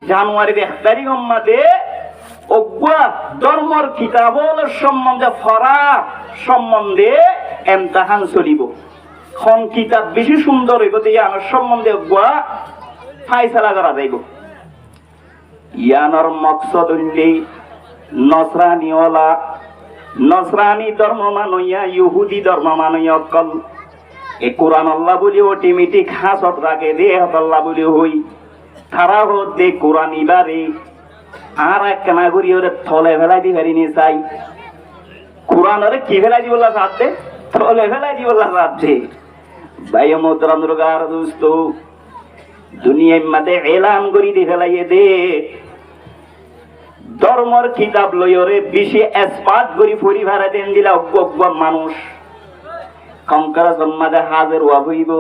জানুয়ারির 1 তারিখ মাদে অজ্ঞা ধর্মর কিতাবল সম্বন্ধে ফরা সম্বন্ধে এমতাহান চলিব। খন কিতাব বেশি সুন্দর হইব ইয়ানোর সম্বন্ধে অজ্ঞা ফাইসালা করা যাইব। ইয়ানোর মকসদ হইলে নসরানি ধর্ম মানইয়া ইহুদি ধর্ম মানইয়া অকল এ কোরআন আল্লাহ বলি অটোমেটিক হাসত রাখে দে আল্লাহ বলি হই তারা হতে কোরআন ইবারে আর এক কানাগুড়ি ওরে থলে ফেলাই দি ফেরি নি চাই কোরআন ওরে কি ফেলাই দি বললা সাথে থলে ফেলাই দি বললা সাথে ভাই মোহতরম দুর্গার দোস্ত দুনিয়ার মধ্যে এলান করি দি ফেলাইয়ে দে ধর্মর কিতাব লইরে বেশি এক্সপার্ট করি পরিবারে দেন দিলা অজ্ঞ মানুষ কঙ্কারা জন্মাদে হাজার ওয়া হইব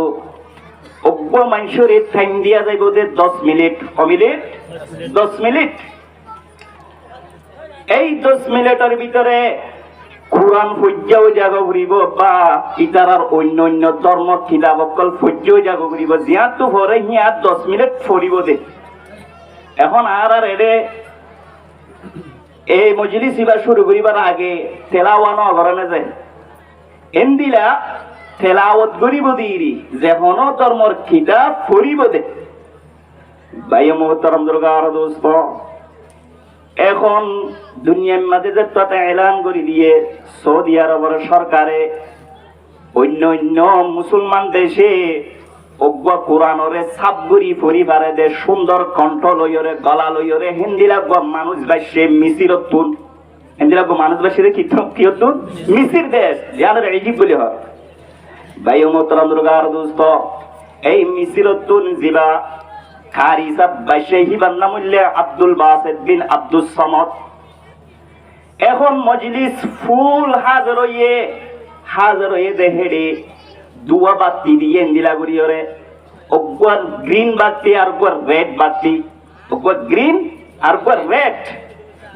অজ্ঞ মানুষের টাইম দিয়া যাইব যে 10 মিনিট অমিনিট 10 মিনিট এই 10 মিনিটের ভিতরে কোরআন ফজ্জাও জাগো ঘুরিব বা ইতারার অন্য ধর্ম কিতাব অকল ফজ্জাও জাগো ঘুরিব জিয়াতো ভরে হিয়া 10 মিনিট ফরিব দে এখন আর এরে এই মজলিস ইবা শুরু করিবার আগে তেলাওয়ানো অগরণে যায় এন্দিলা তেলাওয়াত করিব দিরি যেমন ধর্মর কিতাব পড়িব দে ভাই মোহতরম দুর্গার দোস্ত এখন দুনিয়ার মাঝে যে তথা এলান করে দিয়ে সৌদি আরবের সরকারে অন্য মুসলমান দেশে অজ্ঞ কোরআনরে সাবগুড়ি পরিবারে দে সুন্দর কণ্ঠ লইরে গলা লইরে হিন্দিলাগ মানুষ বাসে মিসিরত তুন হিন্দিলাগ মানুষ বাসে কি তুন মিসির দেশ জানার ইজিপ্ট বলি হয় ভাই মোহতরম দুর্গার দোস্ত এই মিসিরত তুন জিবা কারি সাব বাসে হিবার নাম হইলে আব্দুল বাসিত বিন আব্দুস সামাদ এখন মজলিস ফুল হাজার হইয়ে দেহেড়ে দুয়া বাতি দিয়ে ইন্দিলা করিয়রে অগুয়ার গ্রিন বাতি আর অগুয়ার রেড বাতি অগুয়ার গ্রিন আর অগুয়ার রেড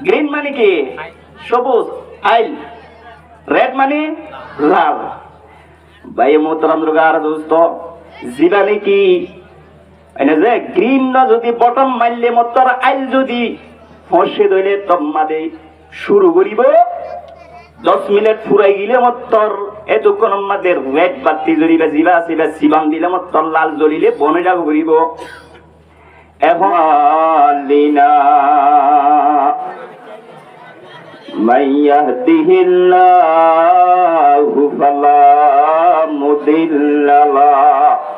গ্রিন মানে কি সবুজ আইল রেড মানে লাল ভাই মোহতরম দুর্গার দোস্ত জীবানে কি এনে যে গ্রিন না যদি বটম মারলে মতর আইল যদি ফসে দইলে তম্মাদে শুরু করিব 10 মিনিট ফুরাই গেলে মতর এতক্ষণ আমাদের রেড বাতি জ্বলিবে জিবা সিবা সিবান দিলে মতর লাল জ্বলিলে বনে যাব করিব এখন লিনা মাইয়াহদিহিল্লাহু ফালা মুদিল্লা লাহু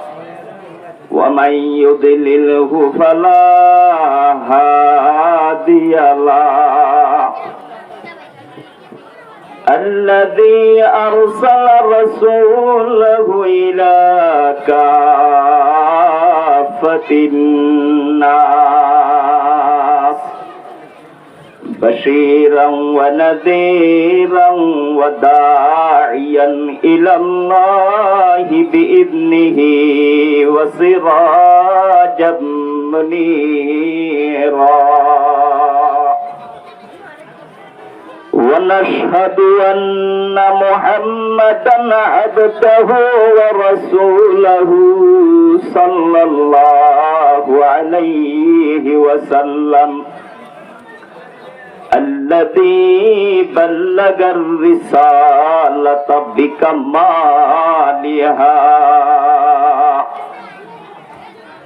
ওয়া মাইয়ুদলিলহু ফালা হাদিয়া লাহু الذي أرسل رسوله إلى كافة الناس بشيرا ونذيرا وداعيا إلى الله بإذنه وسراجا منيرا ونشهد أن محمدا عبده ورسوله صلى الله عليه وسلم الذي بلغ الرسالة بكمالها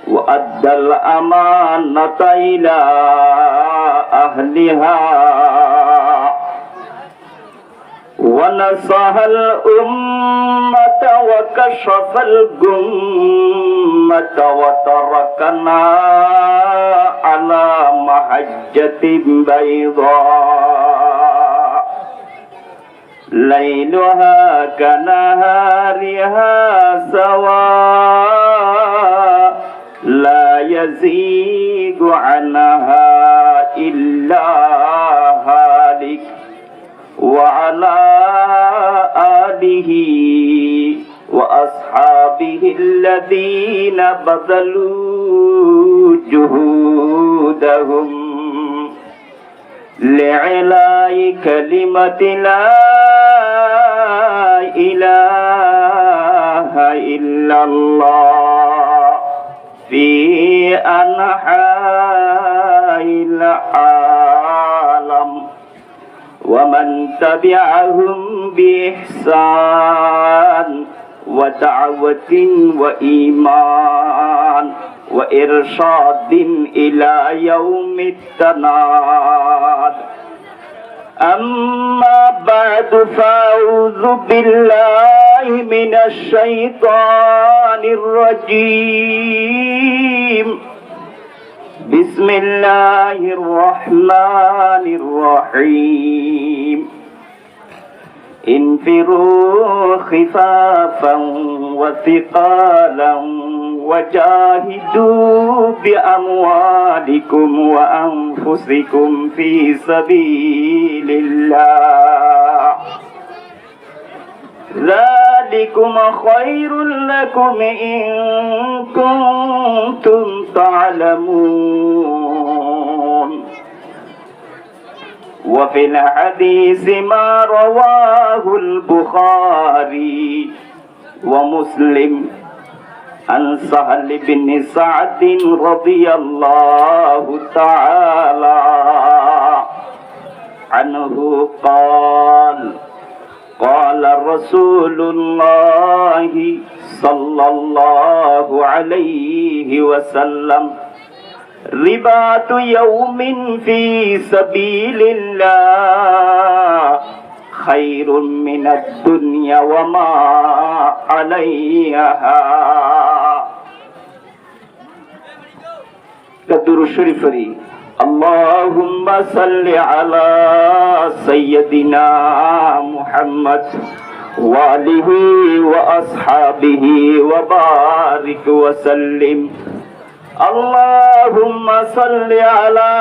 وأدى الأمانة إلى أهلها ونصح الأمة وكشف الغمة وتركنا على محجة بيضاء ليلها كنهارها سواء لا يزيغ عنها إلا هالك وعلى آله وأصحابه الذين بذلوا جهودهم لعلاء كلمة لا إله إلا الله في أنحاء العالم ومن تبعهم بإحسان ودعوة وإيمان وإرشاد إلى يوم التناد. أما بعد فأعوذ بالله من الشيطان الرجيم. بسم الله الرحمن الرحيم. انفروا خفافا وثقالا وجاهدوا بأموالكم وأنفسكم في سبيل الله ذلكم خير لكم إن كنتم تعلمون. وفي الحديث ما رواه البخاري ومسلم عن سهل بن سعد رضي الله تعالى عنه قال قال رسول الله صلى الله عليه وسلم رباط يوم في سبيل الله خير من الدنيا وما عليها. كدر الشريفري اللهم صل على سيدنا محمد وآله وأصحابه وبارك وسلم. اللهم صل على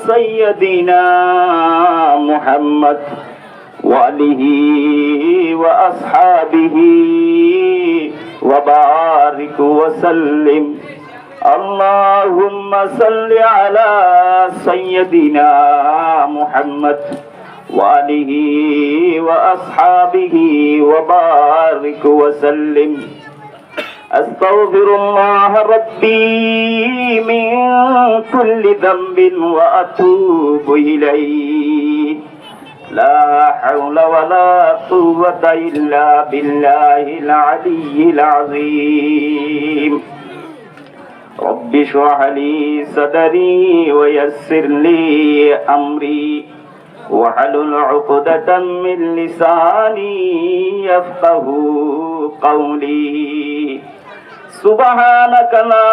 سيدنا محمد وآله وأصحابه وبارك وسلم. اللهم صل على سيدنا محمد وآله وأصحابه وبارك وسلم. أستغفر الله ربي من كل ذنب وأتوب إليه. لا حول ولا قوة إلا بالله العلي العظيم. رب اشرح لي صدري ويسر لي أمري واحلل عقدة من لساني يفقه قولي. سبحانك لا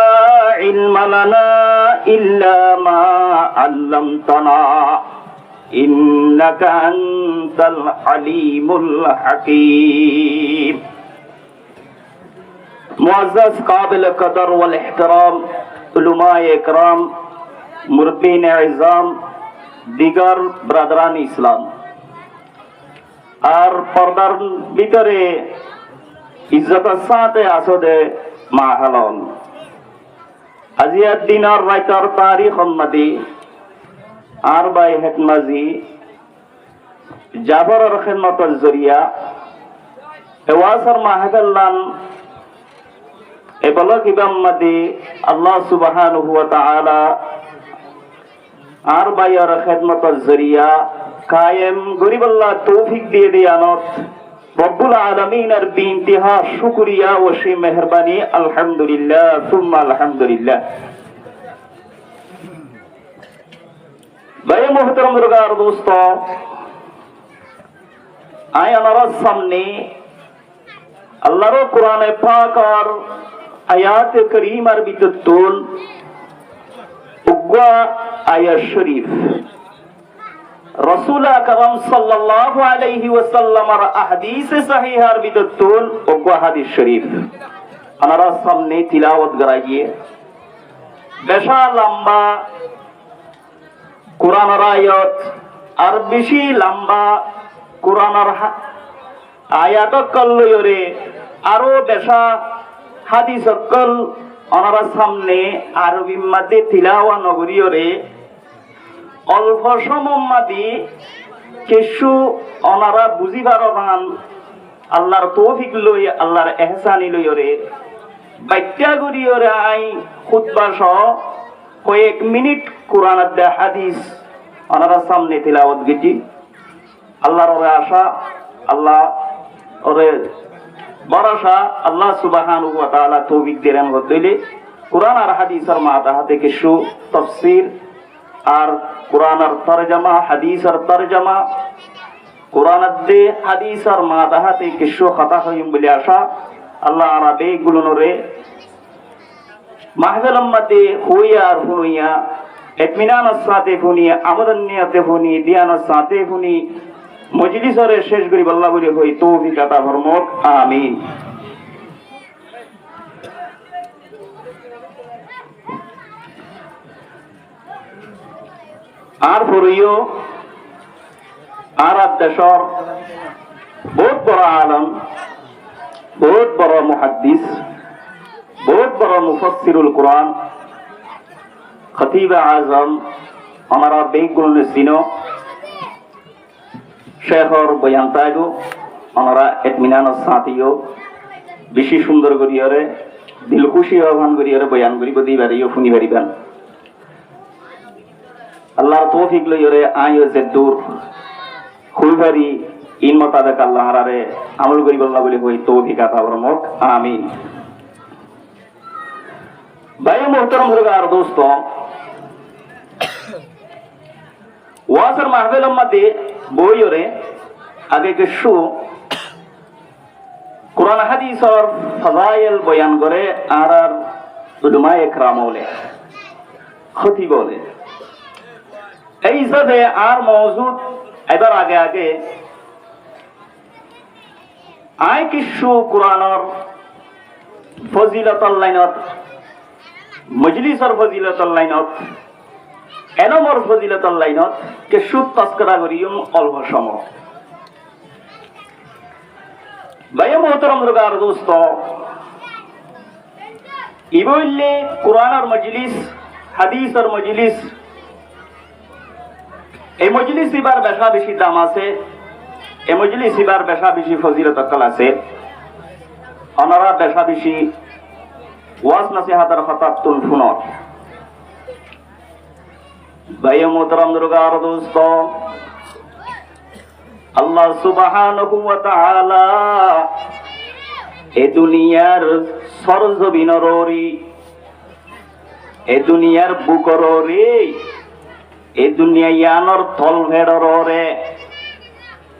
علم لنا إلا ما علمتنا إنك أنت العليم الحكيم. मुअज़्ज़ज़ काबिल कदर वल इहतराम उलमाए इकराम मुरब्बीन इज़ाम दिगर ब्रादरान इस्लाम আর পর্দার ভিতরে ইজ্জতের সাথে আসদে মাহালন আজিয়ার দিনার রাইতার তারিখ সম্মাদি আর বাই হেকমাজি জাবরের খিদমতের জরিয়া এওয়াসার মাহাদাল্লান এবলক ইবাম্মাদি আল্লাহ সুবহানাহু ওয়া তাআলা আর বাইয়ের খিদমতের জরিয়া কায়েম গরিবাল্লাহ তৌফিক দিয়ে দিয়ানত রব্বুল আলামিনের বিইন্তিহা শুকরিয়া ও সেই মেহেরবানি আলহামদুলিল্লাহ সুম্মা আলহামদুলিল্লাহ। ভাই মুহতারাম দুর্গার দোস্ত আয়ানার সামনে আল্লাহর কোরআনে পাক আর আয়াত করিমার ভিতর উগা আয়াত শরীফ রাসূল আকরাম সাল্লাল্লাহু আলাইহি ওয়াসাল্লামের আহাদিস সহিহার ভিতর উগা হাদিস শরীফ আনারা সামনে তিলাওয়াত করাইয়ে বেশা লম্বা কোরআনের আয়াত আর বেশি লম্বা কোরআনের আয়াত কল্লয়রে আরো বেশা হাদিস কল ওনারা সামনে আরবি মাঝে তিলাওয়া নগরীয়রে অল্প সমমাদি কিছু ওনারা বুঝিবার গান আল্লাহর তৌফিক লই আল্লাহর এহসানি লইরে বাক্যা গরিয়রে আই খুতবা সহ কয়েক মিনিট কোরআন হাদিস ওনারা সামনে তিলাওয়াত গেছি আল্লাহর ওরে আশা আল্লাহ ওরে ভরসা আল্লাহ সুবহানাহু ওয়া তাআলা তৌফিক দিলেন হইলে কোরআন আর হাদিসের মাথা থেকে কিছু তাফসীর আর কোরআনের তরজমা হাদিসের তরজমা কোরআনের দে হাদিসের মাথা থেকে কিছু কথা হইম বলে আশা আল্লাহ আরাবে গুলোনরে মাহফিলের মধ্যে হইয়া আর হুইয়া ইতমিনানের সাথে শুনিয়া আমাদের নিয়তে শুনি দিয়ানের সাথে শুনি মজলিসরে শেষ করি আল্লাহ বলে হই তৌফিক আতা ফরমাক আমিন। আর পরিও আর দেশর বহুত বড় আলম বহুত বড় মুহাদ্দিস বহুত বড় মুফাসসিরুল কোরআন খতিব আজম আমার বেগুন সিনো শেখর বয়ান তাইগো ওনারা ইতমিনানের সাথীও বেশি সুন্দর করিয়ারে দিল খুশি আহ্বান করিয়ারে বয়ান করিব দিবারিও শুনি পারিবেন আল্লাহর তৌফিক লইরে আইও যে দূর খুলবারি ইন মোতাবেক আল্লাহ হারারে আমল করিব আল্লাহ বলে কই তৌফিক আতা ফরমাক আমিন। ভাই মোহতারাম হরগার দোস্ত ওয়াজের মাহফিলের মধ্যে বইরে আগে কিছু কোরআন হাদিসের ফাজাইল বয়ান করে আর উলামা ইকরাম বলে খতিব বলে এই হিসাবে আর মওজুদ এবার আগে আগে আই কিছু কোরআনের ফজিলতর লাইনত মজলিসের ফজিলতর লাইনত এনমর ফজিলতর লাইনত কিছু তস্করা করিম অল্প সময় ভাই মোহতরম রোগার দোস্ত ইবইলে কোরআনের মজলিস হাদিসের মজলিস এই মজলিস এবার বেশা বেশি দাম আছে এই মজলিস এবার বেশা বেশি ফজিলত আছে ওনারা বেশা বেশি ওয়াজ নসিহতের খতাবতুল ফুনর ভাই মোহতরম রোগার দোস্ত আল্লাহ সুবহানাহু ওয়া তাআলা এ দুনিয়ার সরজমিনরি এ দুনিয়ার বুকররি এ দুনিয়া ইয়ানর তল ভেড়রে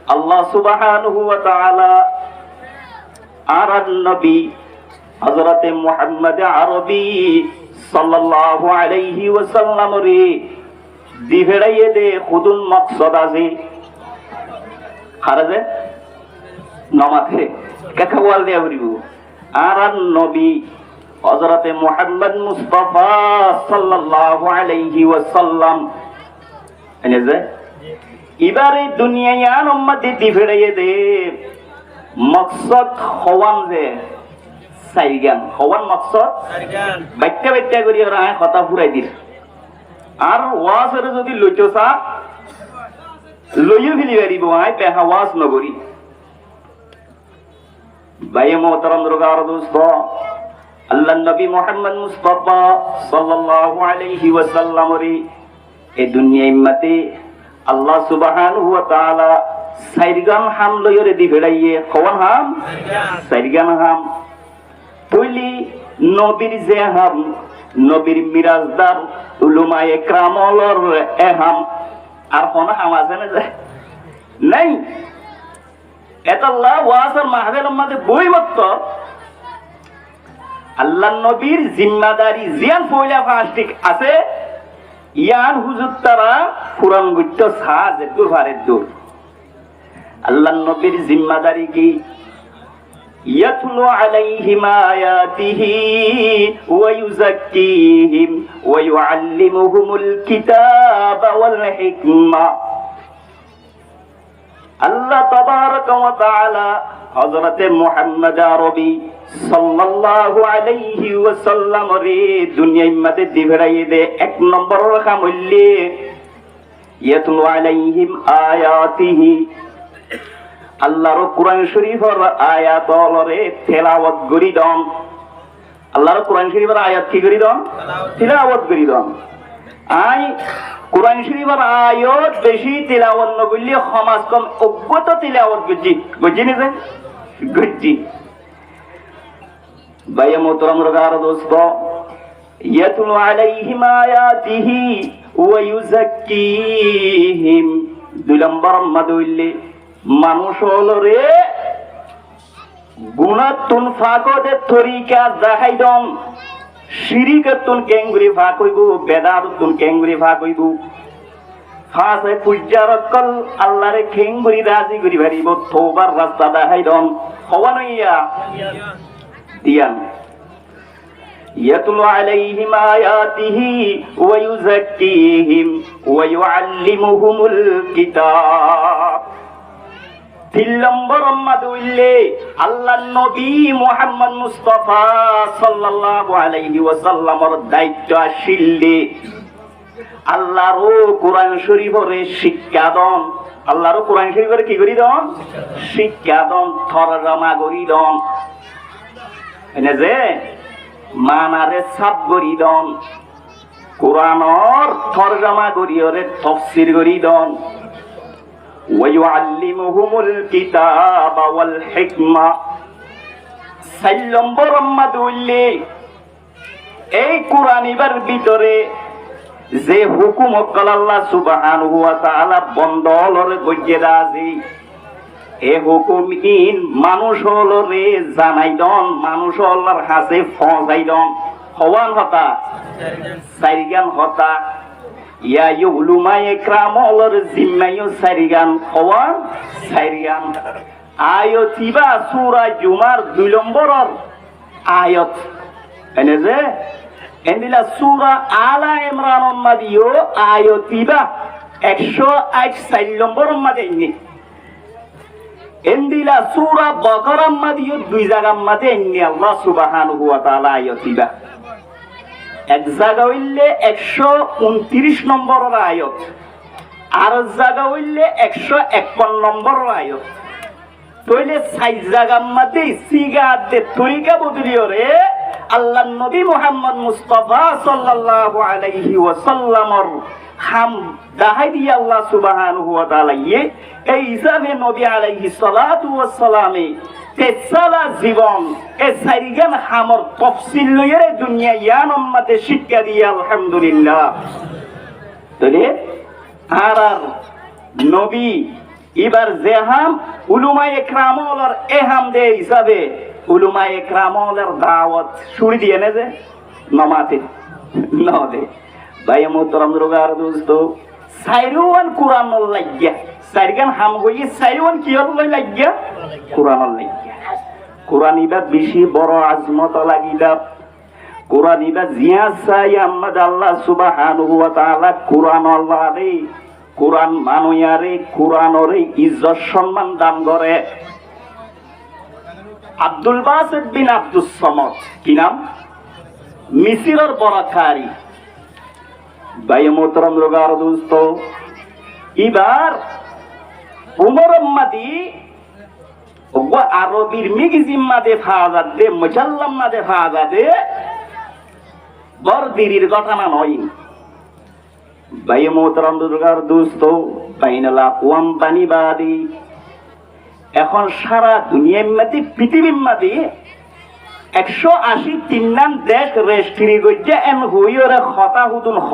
আল্লাহ সুবহানাহু ওয়া তাআলা আর নবী হযরতে মুহাম্মদ আরবী সাল্লাল্লাহু আলাইহি ওয়াসাল্লাম রে দিভেড়াইয়ে দে খুদুন মাকসাদ আছে খারাজে নমাতে কাকা ওয়াল দিয়া বলিব আর নবী হযরতে মুহাম্মদ মুস্তাফা সাল্লাল্লাহু আলাইহি ওয়াসাল্লাম এনেছে এবারে দুনিয়ায় উম্মতে দিফেড়াইয়ে দে মকসদ হওয়ান যে সাইগান হওয়ান মকসদ সাইগান বাইটা বাইটা করি আর কথা ফুরাই দিস আর ওয়াজের যদি লইতসা লইও ফেলি পারিব আই পেহা ওয়াজ নগরী ভাই মোহতারাম রোগার দোস্ত আল্লাহ নবী মুহাম্মদ মুস্তাফা সাল্লাল্লাহু আলাইহি ওয়াসাল্লাম রে এই দুনিয়ায় মতে আল্লাহ সুবহানাহু ওয়া তাআলা সাইরগান হাম লইরে দি ফেলাইয়ে কোন হাম সাইরগান হাম পইলি নবীর যে হাম নবীর মিরাজদার উলামা ইকরামলর এহাম আর কোন হাম আছে না নাই এতাল্লাহ ওয়াজের মাহফিলের মধ্যে বই বক্ত আল্লাহ নবীর জিম্মাদারি জিয়ান পয়লা ফাস্টিক আছে ইয়ান হুজুর তারা কুরআন গুচ্ছ সাজ দূর ফারে দূর আল্লাহ নবীর জিম্মাদারি কি ইয়াতলু আলাইহিম আয়াতিহি ওয়া ইউযাক্কিহিম ওয়া ইউআল্লিমুহুমুল কিতাবা ওয়াল হিকমা আল্লাহ তাবারাকা ওয়া তাআলা হযরতে মুহাম্মদ আরবী সাল্লাল্লাহু আলাইহি ওয়াসাল্লাম রে দুনিয়ার মধ্যে দিভরাইয়ে দে এক নম্বর রাখা মূল্যে ইয়াতলু আলাইহিম আয়াতিহি আল্লাহর কোরআন শরীফের আয়াতলরে তেলাওয়াত করি দন আল্লাহর কোরআন শরীফের আয়াত কি করি দন তেলাওয়াত করি দন আই কোরআন শরীফের আয়াত বেশি তিলাওয়াত নগরলি সমাজ কম অজ্ঞত তিলাওয়াত গজি গজি নে গজি ভাই মোহতরম রগার দোস্ত ইয়াতলু আলাইহিম আয়াতিহি ওয়া ইউযাক্কিহিম দুই নম্বর মাদুইল্লি মানুষ হলো রে গুণাতুন ফাকদের তরিকা দেখাইদম শিরিকাতুন কেঙ্গুরি ফাক হইব বেদাতুন কেঙ্গুরি ফাক হইব ফাসে পূজ্যারকল আল্লাহরে কেঙ্গুরি রাজি করি ভারিব তওবার রাস্তা দেখাইদম হওয়ানইয়া দিয়ান ইয়াতলু আলাইহিম আয়াতিহি ওয়া ইউযাক্কিহিম ওয়া ইউআল্লিমুহুমুল কিতাব তিন নম্বর মাদুইল্লে আল্লাহ নবী মুহাম্মদ মুস্তাফা সাল্লাল্লাহু আলাইহি ওয়াসাল্লামের দায়িত্ব আসিলে আল্লাহর কোরআন শরীফের শিক্ষা দন আল্লাহর কোরআন শরীফের কি করি দন শিক্ষা দন তরজমা করি দন এনে যে মানারে সাব করি দন কোরআনর তরজমা করি ওরে তাফসীর করি দন ওয়ায়ুআল্লিমুহুমুল কিতাবা ওয়াল হিকমা সাল্লাম্বর মাদুল্লি এই কোরআনিবার ভিতরে যে হুকুম আল্লাহ সুবহানাহু ওয়া তাআলা বন্দলরে গজ্জে রাজি এ হুকুম ইন মানুষ হলরে জানাই দন মানুষ আল্লাহর কাছে পৌঁছাই দন হওয়ান হতা সাইগান হতা ইয়া ইউলুমা ইকরামুল জিম্মায়ু সারিগান হওয়ান সারিগান আয়াতিবা সূরা জুমার 2 নম্বরের আয়াত এনে যে এন্দিলা সূরা আলা ইমরান মাদিও আয়াতিবা 104 নম্বরের মাদে নি এন্দিলা সূরা বাকারা মাদিও 2 জায়গা মাদে নি আল্লাহ সুবহানাহু ওয়া তাআলা আয়াতিবা এক জায়গা হইলে 129 নম্বরের আয়াত আর জায়গা হইলে 151 নম্বরের আয়াত তইলে 4 জায়গার মধ্যে সিগাতে তরিকা বদলিও রে আল্লাহ নবী মুহাম্মদ মুস্তাফা সাল্লাল্লাহু আলাইহি ওয়াসাল্লামের হাম দাহাই দিয়ে আল্লাহ সুবহানাহু ওয়া তাআলা এই হিসাবে নবী আলাইহিস সালাতু ওয়াস সালামে তেসালা জীবন এ সারিগান হামর তাফসীল লইরে দুনিয়া ইয়ান উম্মতে শিক্ষা দিয়ে আলহামদুলিল্লাহ তবে আর নবী এবার জেহাম উলুমায়ে ইকরামুলের এহাম দে হিসাবে উলুমায়ে ইকরামুলের দাওয়াত শুরু দিয়ে নে যে নমাতে নদে ভাই মোহতরম রোগার দোস্ত সাইরুয়ান কুরআনুল লাগিয়া সাইরগান হাম হইয়ে সাইরুয়ান কি হল লাগিয়া কুরআনুল লাগিয়া কুরআন ইবা বেশি বড় আজমত লাগিলা কুরআন ইবা জিয়া সাই আম্মাদ আল্লাহ সুবহানাহু ওয়া তাআলা কুরআন আল্লাহরে কুরআন মানুয়ারে কুরআনরে ইজ্জত সম্মান দান করে আব্দুল বাসিত বিন আব্দুস সামাদ কি নাম মিসরের বড়কারি ভাই মোহতরম রোগার দোস্ত এবার উমর মাদি ওগো আরবির মিগজিম মাদে ফাজা দে মুজাল্লাম মাদে ফাজা দে বরদিরির ঘটনা নয় ভাই মোহতরম রোগার দোস্ত বাইনালা ওয়াম বানিবাদি এখন সারা দুনিয়ার মধ্যে পৃথিবীর মধ্যে 183 নাম দেশ রেস্ট্রি গজ্জা এন হইরে খতা হুতুন হ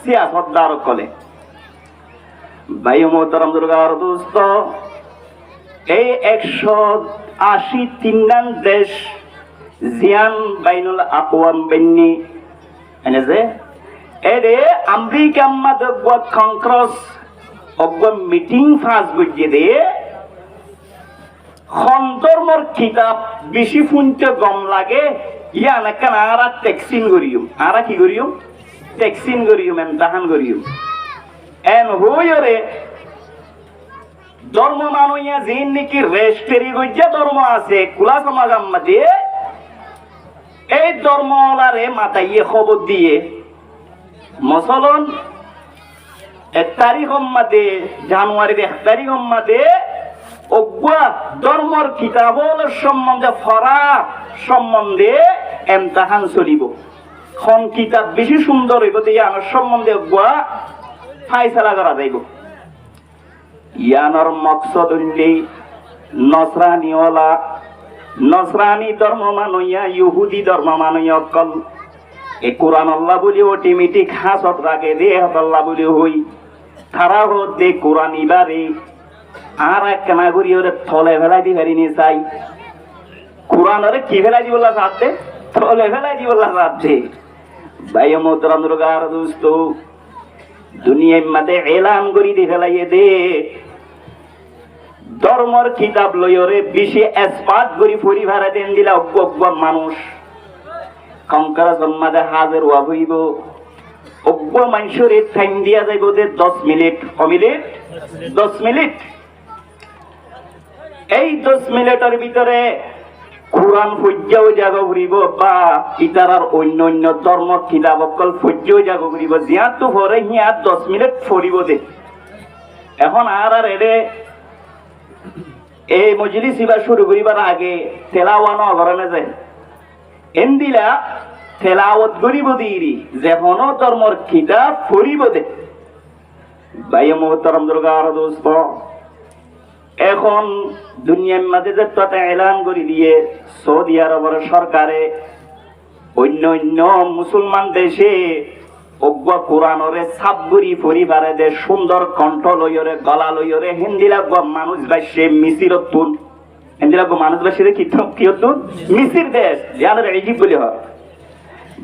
সিয়াসত দার কলে ভাই মোহতরম দুর্গার দোস্ত এই 183 নাম দেশ জিয়ান বাইনুল আকওয়াম বেন্নি এনে যে এরে আমেরিকা মাদে গত কংগ্রেস অগ মিটিং ফাস গজ্জে দে খন্দরমর কিতাব বেশি ফুনতে গম লাগে ইয়া নাকান আরা টেক্সিন করিম আরা কি করিম টেক্সিন করিম এমতাহান করিম এন হইরে ধর্ম মানুয়া জিন নাকি রেস্টেরি গজ্জা ধর্ম আছে কুলা সমাজ আম্মাদে এই ধর্মওয়ালারে মাতাইয়ে খবর দিয়ে মসলন 1 তারিখ মাদে জানুয়ারির 1 তারিখ মাদে অজ্ঞা ধর্মর কিতাবল সম্বন্ধে ফরা সম্বন্ধে এমতাহান চলিব খন কিতাব বেশি সুন্দর হইব দিয়ে আমার সম্বন্ধে গুয়া ফাইসালা করা যাইব। ইয়ানোর মকসদ হইলে নসরানি ধর্ম মানইয়া ইহুদি ধর্ম মানইয়া অকল এ কোরআন আল্লাহ বলি অটোমেটিক হাসত রাখে দে আল্লাহ বলি হই তারা হতে কোরআন ইবারে আর এক কেনা করি ওরে থলে ফেলাই দি ফেরিনি চাই কোরআন ওরে কি ফেলাই দি বললা সাথে থলে ফেলাই দি বললা সাথে ভাই মোহতরম দুর্গার দোস্ত দুনিয়ার মাঝে এলান করি দি ফেলাইয়ে দে ধর্মর কিতাব লইরে বেশি এক্সপার্ট করি পরিবারে দেন দিলা অজ্ঞ মানুষ কঙ্কারা জন্মাদে হাজার ওয়া হইব অজ্ঞ মানুষের টাইম দিয়া যাইব যে 10 মিনিট কমিনিট 10 মিনিট এই 10 মিনিটের ভিতরে কোরআন ফজ্জাও জাগ করিব বা ইতারার অন্য অন্য ধর্ম কিতাব অকল ফজ্জাও জাগ করিব জিয়াতো পরে হিয়া 10 মিনিট পড়িব দে এখন আর এরে এই মজলিস ইবা শুরু করিবার আগে তেলাওয়ানো অগরণে যায় এন্দিলা তেলাওয়াত করিব দিরি যেন ধর্মর কিতাব পড়িব দে ভাই মোহতরম দুর্গার দোস্ত এখন দুনিয়ার মাঝে যে তাতে এলান করে দিয়ে সৌদি আরবের সরকারে অন্য অন্য মুসলমান দেশে অজ্ঞ কোরআনরে সাবগুড়ি পরিবারে দে সুন্দর কণ্ঠ লইরে গলা লইরে হিন্দিলা মানুষ বাসে মিছিরত তুন হিন্দিলা মানুষ বাসে কি হতুন মিছির দেশ যাদের ইজিপ্ট বলি হয়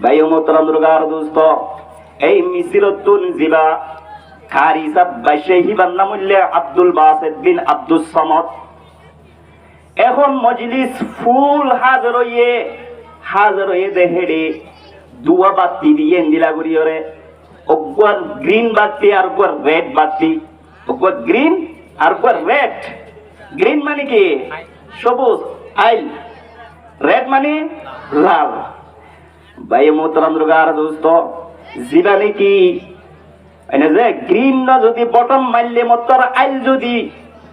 ভাই মোহতরম দুর্গার দোস্ত এই মিছিরত তুন জিবা কারি সাব বাসে হিবার নাম হইলে আব্দুল বাসিত বিন আব্দুস সামাদ এখন মজলিস ফুল হাজার হইয়ে দেহেড়ে দুয়া বাতি দিয়ে দিলা করিয়রে অগর গ্রিন বাতি আর অগর রেড বাতি অগর গ্রিন আর অগর রেড গ্রিন মানে কি সবুজ আইল রেড মানে লাল ভাই মোহতরম দুর্গার দোস্ত জিবানি কি এনে যে গ্রিন না যদি বটম মারলে মতর আইল যদি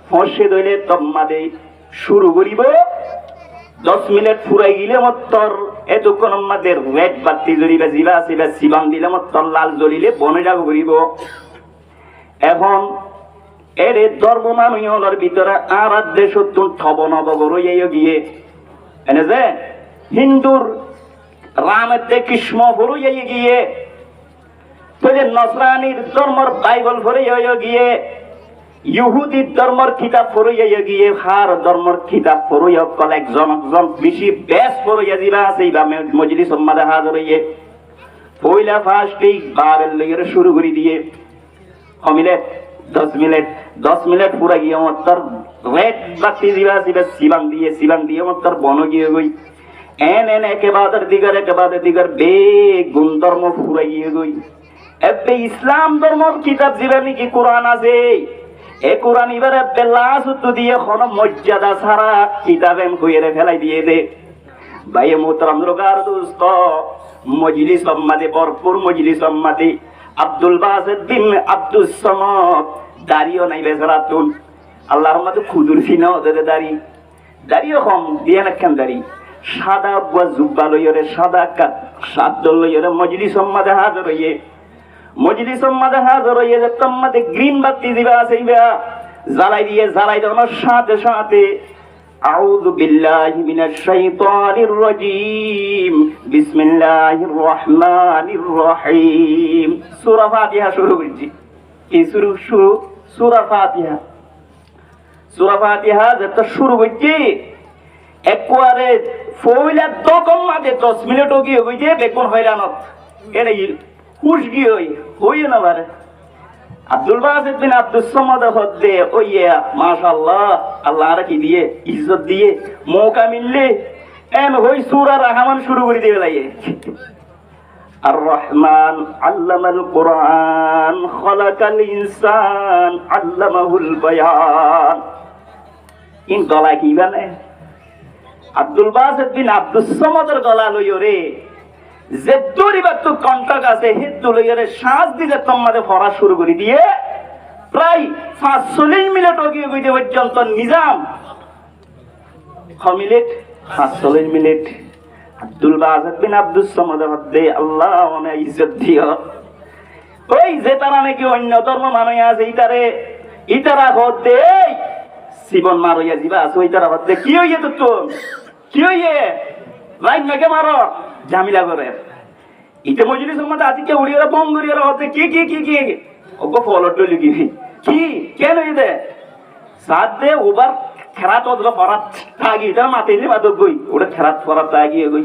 ফসে দইলে তম্মাদে শুরু করিব 10 মিনিট ফুরাই গেলে মতর এতক্ষণ আমাদের রেড বাতি জ্বলিবে জিবা আসিবে সিবান দিলে মতর লাল জ্বলিলে বনে যাব করিব এখন এর ধর্ম মানুষের ভিতরে আর দেশ ঠব নবগর গিয়ে এনে যে হিন্দুর রামের দে কৃষ্ণ ফরুই গিয়ে তাহলে নসরানির ধর্মর বাইবেল ফরুই গিয়ে ইহুদির ধর্মর কিতাব পড়াইয়া গিয়ে হার ধর্মর কিতাব পড়াইয়া কল একজন বেশি বেশ পড়াইয়া দিবা সেইবা মজলিস সম্মাদে হাজার হইয়ে পয়লা ফার্স্টে বাবেল লইরে শুরু করে দিয়ে কমিলেট 10 মিনিট পুরা গিয়ে মতর রেড বাতি দিবা সিবাং দিয়ে মতর বন গিয়ে গই এন একেবাদের দিগার বে গুণ ধর্ম পুরা গিয়ে গই এবে ইসলাম ধর্মর কিতাব জীবানি কি কোরআন আছে এ কোরআন এবারে বেলাস দিয়ে কোন মর্যাদা ছাড়া কিতাবে কইরে ফেলাই দিয়ে দে ভাই মোহতরম দুর্গার দোস্ত মজলিস সম্মাদে ভরপুর মজলিস সম্মাদে আব্দুল বাসিত বিন আব্দুস সামাদ দাড়িও নাই বেচারা তুন আল্লাহর রহমতে খুদুর সিনা ওদের দাড়িও কম দিয়ে নাখান দাড়ি সাদা বুয়া জুব্বা লইরে সাদা কাট সাদ লইরে মজলিস সম্মাদে হাজার হইয়ে মজলিস সম্মাদে হাজার হইয়ে যে তোমাদের গ্রিন বাতি দিবা সেইবা জ্বালাই দেওয়ার সাথে সাথে আউযু বিল্লাহি মিনাশ শাইতানির রাজীম বিসমিল্লাহির রহমানির রহিম সূরা ফাতিহা শুরু করছি কি শুরু সূরা ফাতিহা যেটা শুরু করছি একবারে ফইলা দকম মাঝে 10 মিনিট গিয়ে হইছে বেগুন হয়রানত এটা খুশ গিয়ে হইয়ে না পারে আব্দুল বাসিত বিন আব্দুস সামাদ হদ্দে ওইয়া মাশাআল্লাহ আল্লাহ আর কি দিয়ে ইজ্জত দিয়ে মৌকা মিললে এম হই সূরা রহমান শুরু করে দিবে লাগে আর রহমান আল্লামাল কুরআন খালাকাল ইনসান আল্লামাহুল বায়ান ইন গলা কি বানে আব্দুল বাসিত বিন আব্দুস সামাদের গলা লইও রে যে দরিবাত কন্ট্রাক্ট আছে হেতু লইরে শ্বাস দিলে তোমাদের পড়া শুরু করে দিয়ে প্রায় 45 মিনিট গিয়ে গইতে পর্যন্ত নিজাম 6 মিনিট 45 মিনিট আব্দুল বাসিত বিন আব্দুস সামাদের মধ্যে আল্লাহ অনেক ইজ্জত দিও। ওই যে তারা নাকি অন্য ধর্ম মানুষ আছে ইতারা হতে জীবন মারইয়া যাবা আছে ওই তারা হতে কি হইয়ে তো কি হইয়ে রাইন নাকি মারো ঝামেলা করে ইতে মজলিসের মধ্যে আজকে উড়িয়ে বঙ্গরিয়া হতে কি কি কি কি ওগো ফলো টলি কি কেন ইদে সাদে ওবার খেরাত ওদরা ফরাত তাগি এটা মাতিলে মাদক গই ওটা খেরাত ফরাত তাগি গই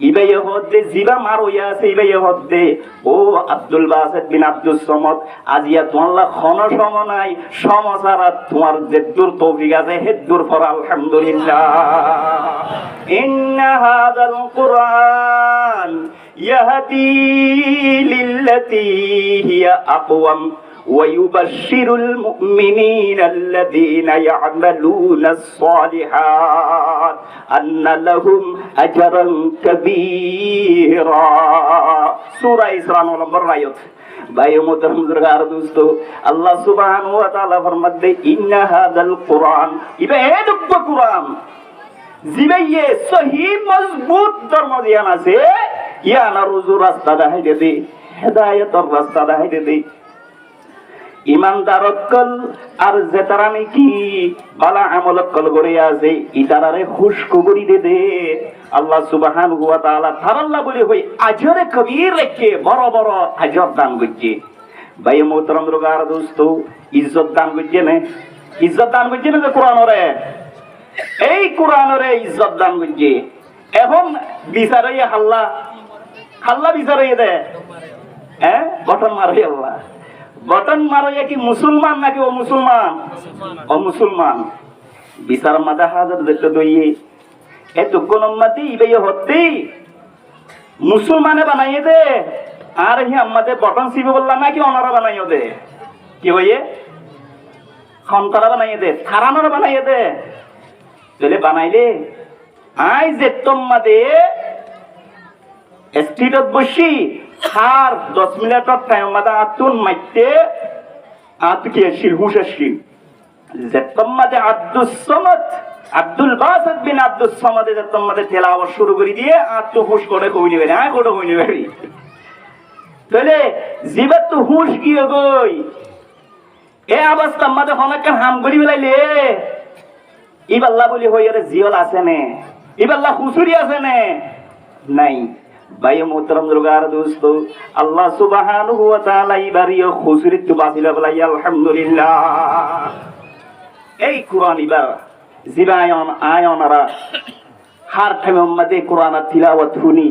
ইবাই হদে জিবা মার হইয়া আছে ইবাই হদে ও আব্দুল বাসিত বিন আব্দুস সামাদ আজিয়া তোমার খন সম নাই সমসারা তোমার যে দূর তৌফিক আছে হে দূর ফর আলহামদুলিল্লাহ। ইন্না হাযাল কুরআন ইয়াহদি লিল্লাতী হিয়া আকওয়াম ويبشر المؤمنين الذين يعملون الصالحات أن لهم أجرا كبيرا سورة إسراء نمبر 9 ভাই মোহতরম বুজুর্গার দোস্ত আল্লাহ সুবহানাহু ওয়া তাআলা ফরমাতে ইন্না হাযাল কুরআন ইবা এদুক কুরআন জিবাইয়ে সহি মজবুত ধর্ম জ্ঞান আছে ইয়া না রুজু রাস্তা দেখাইতে দে হেদায়েতের রাস্তা দেখাইতে দে ইমানদারকল আর যেতারা নাকি বালা আমলকল করে আছে ইতারারে খুশখবরি দে আল্লাহ সুবহানাহু ওয়া তাআলা তাআলা বলে হই আজরে কবির রেখে বড় বড় আজর দান করছে। ভাই মোহতরম রোগার দোস্ত ইজ্জত দান করছে না ইজ্জত দান করছে না যে কোরআনরে এই কোরআনরে ইজ্জত দান করছে। এখন বিচারে হাল্লা হাল্লা বিচারে দে হ্যাঁ বটন মারে আল্লাহ বটন মারো কি মুসলমান নাকি ও মুসলমান ও মুসলমান বিচার মাদা হাজার দেখতে দইয়ে এত কোন উম্মতি ইবে হতে মুসলমানে বানাইয়ে দে আর হি আমাদের বটন সিবে বললাম নাকি অনারা বানাইয়ে দে কি হইয়ে খন্তরা বানাইয়ে দে থারানোর বানাইয়ে দে তাহলে বানাইলে আই যে তোমাদে স্ট্রিটত বসি আর 10 মিনিটত টাইম মাদা আতুন মাইতে আতকে শিল হুশাশিল যে তোমাদে আব্দুস সামাদ আব্দুল বাসিত বিন আব্দুস সামাদ যে তোমাদে তেলাওয়াত শুরু করে দিয়ে আত্ম হুশ করে কইনি বেরে আয় কোড কইনি বেরি তাহলে জিবাত তো হুশ গিয়ে গই এ অবস্থা মাদে হনাকে হাম করি বেলাইলে ইবাল্লাহ বলি হইরে জিয়ল আছে নে ইবাল্লাহ হুসুরি আছে নে নাই। ভাই মোহতরম রোগার দোস্ত আল্লাহ সুবহানাহু ওয়া তাআলা ইবারিও খুশরিত তো বাসিলা বলাই আলহামদুলিল্লাহ। এই কুরআন ইবার জিবায়ন আয়নরা হার টাইম উম্মতে কুরআনের তিলাওয়াত শুনি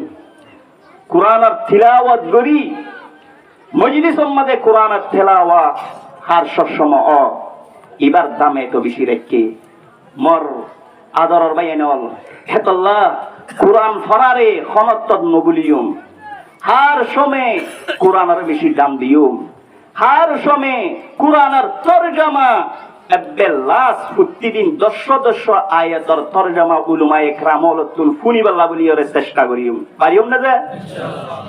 কুরআনের তিলাওয়াত করি মজলিস উম্মতে কুরআনের তিলাওয়াত হার সবসময় ইবার দামে তো বেশি রেখে মর আদরর বাইনল হেতাল্লাহ কুরআন ফরারে খনত্তদ নবুলিয়ম হার সময় কুরআনের বেশি দাম দিয়ম হার সময় কুরআনের তরজমা আব্দুল্লাহ প্রতিদিন 10 আয়াতের তরজমা উলামায়ে কেরামতুল ফুনিবাল্লাহ বলিয়র চেষ্টা করিয়ম পারিয়ম না যে ইনশাআল্লাহ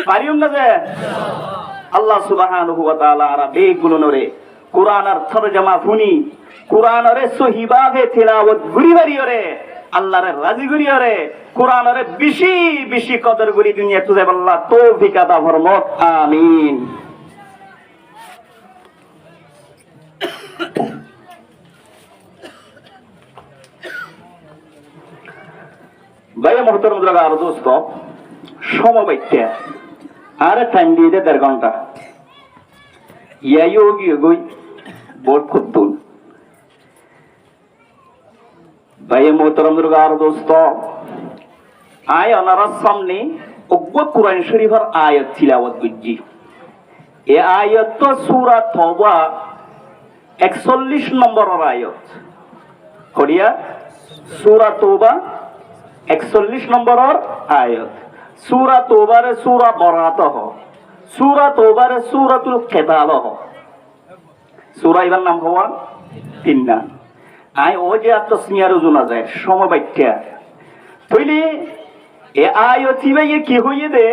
পারিয়ম না যে ইনশাআল্লাহ আল্লাহ সুবহানাহু ওয়া তাআলা আর বেগুলোনরে কুরআনের তরজমা ফুনি কুরআনের সহিভাবে তিলাওয়াত গুরিবারিয়রে আল্লাহরে রাজি করিয়রে কুরআনের বেশি বেশি কদর করি দুনিয়া তুজে আল্লাহ তৌফিক আতা ফরমাত আমিন। ভাই মুহতারাম জায়গা আর দোস্ত সমবাইতে আর টাইম দিয়ে 1.5 ঘন্টা ইয়াইও গিয়ে গই বোর্ড খুতুন ভাই মোহতরম দুর্গার দোস্ত আয় ওনার সামনে কুরআন শরীফের আয়াত তিলাওয়াত করছি। এই আয়াত তো সূরা তওবা 41 নম্বরের আয়াত করিয়া সূরা তওবা 41 নম্বরের আয়াত সূরা তওবারে সূরা বরাত হ সূরা তওবারে সূরাতুল কিতাল হ সূরা ইবার নাম হওয়া 3 নাম আই ও যে আত্মস্মিয়ার জোনা যায় সমবাইত্যা তইলে এ আয়াত ইবাইয়ে কি হইয়ে দে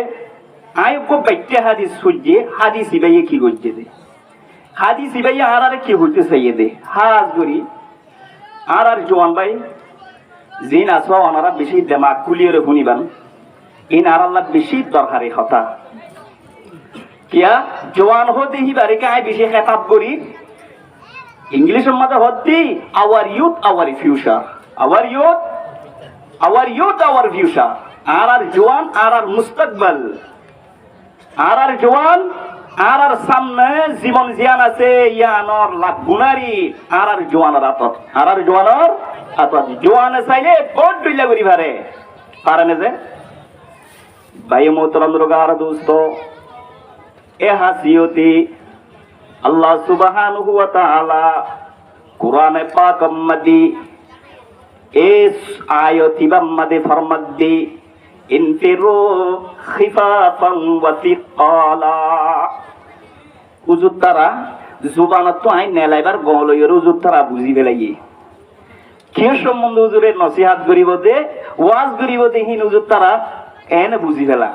আই কো বাইত্যা হাদিস সুজে হাদিস ইবাইয়ে কি গজে দে হাদিস ইবাইয়ে আরারে কি হইতে চাইয়ে দে হাজ করি আর জওয়ান ভাই জিন আছো ওনারা বেশি দেমাগ খুলিয়ে শুনিবান ইনার আল্লাহ বেশি দরকারি কথা কিয়া জওয়ান হতে হিবারে কায় বেশি খেতাব করি ইংলিশের মধ্যে হতি our youth our future our youth our future আর জওয়ান আর মুস্তাকবাল আর জওয়ান আর সামনে জীবন জিয়ান আছে ইয়ানর লাখ গুণারি আর জওয়ানের আতত আর জওয়ানের আতত জওয়ানে চাইলে বড় দুইলা করি পারে না যে ভাই মোহতরম রোগার দোস্ত এ হাসিয়তি আল্লাহ সুবহানাহু ওয়া তাআলা কুরআনে পাক মধ্যে এস আয়াতি মধ্যে ফরমাদ্দি ইনফিরু খিফাফান ওয়া তিকালা উজুত তারা জুবানত তো আইন নেলাইবার গলয়ের উজুত তারা বুঝি ফেলাই কে সম্বন্ধে হুজুরের নসিহত করিব দে ওয়াজ করিব দে হিন উজুত তারা এনে বুঝি ফেলা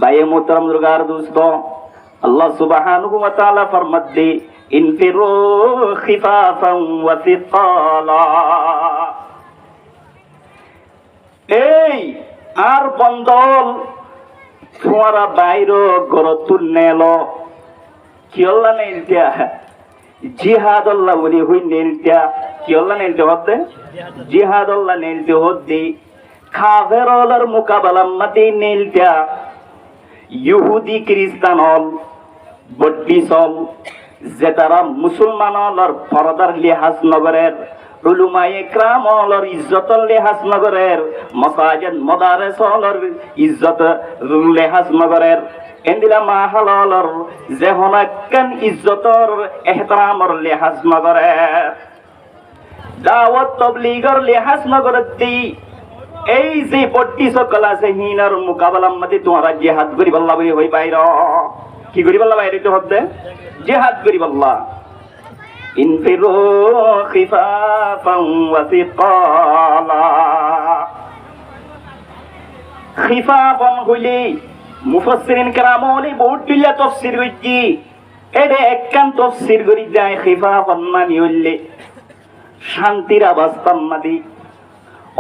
ভাই মোহতরম রোগার দোস্ত আল্লাহ সুবহানাহু ওয়া তাআলা ফরমাদ্দি ইনফিরু খিফাফান ওয়া তিকালা এই আর বন্দল তোমারা বাইরে গরতুল নেল কিয়ল্লা নেলতিয়া জিহাদ আল্লাহ বলি হই নেলতিয়া কিয়ল্লা নেলতে হতে জিহাদ আল্লাহ নেলতে হতে কাফেরলার মোকাবেলা মাতে নেলতিয়া ইহুদি খ্রিস্টান হল বড্ডি সল যে তারা মুসলমান হলর পরদার লিহাজ নগরের উলুমায়ে ইকরাম হলর ইজ্জতর লিহাজ নগরের মাসাজিদ মাদারিস হলর ইজ্জত লিহাজ নগরের এন্দিলা মাহাল হলর যে হনাক্কান ইজ্জতর ইহতিরামর লিহাজ নগরের দাওয়াত তাবলীগর লিহাজ নগরের দি এই যে বড্ডি সকল আছে হিনার মোকাবেলার মধ্যে তোমরা জিহাদ করি বল্লা বলি হই বাইর কি করি বল্লা বাইরে তো হতে জিহাদ করি বল্লা ইনফিরু খিফাফান ওয়া তিকালা খিফাফান হইলে মুফাসসিরিন কেরাম হলে বহুত দিলা তাফসীর হইছি এডে একখান তাফসীর করি যায় খিফাফান মানে হইলে শান্তির অবস্থা মাদি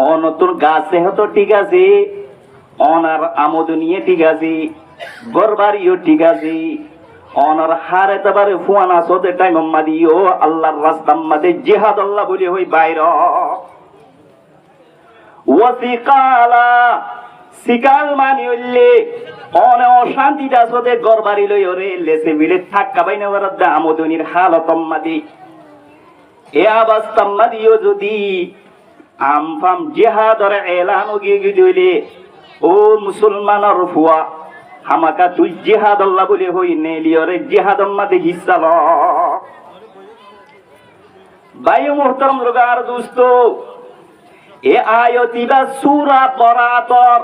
অনতুর গাছে হতো ঠিক আছে অনার আমদনিয়ে ঠিক আছে গরবারিও ঠিক আছে অনার হারে তাবারে ফুয়ানা সদে টাইম মাদিও আল্লাহর রাস্তার মধ্যে জিহাদ আল্লাহ বলি হই বাইর ওয়াসিকালা সিকাল মানি হইলে অনে অশান্তিটা সদে গরবারি লই ওরে লেসে বিলে থাক্কা বাইনা ওরাদ আমদনির হালত মাদি এ অবস্থা মাদিও যদি আমফাম জিহাদর এলান গিয়ে দিলে ও মুসলমানের ফুয়া হামাকা তুই জিহাদ আল্লাহ বলে হই নেলিয়রে জিহাদ মাদে হিস্সা ল ভাই মুহতারাম রোগার দোস্ত এ আয়াতি বা সূরা বরাতর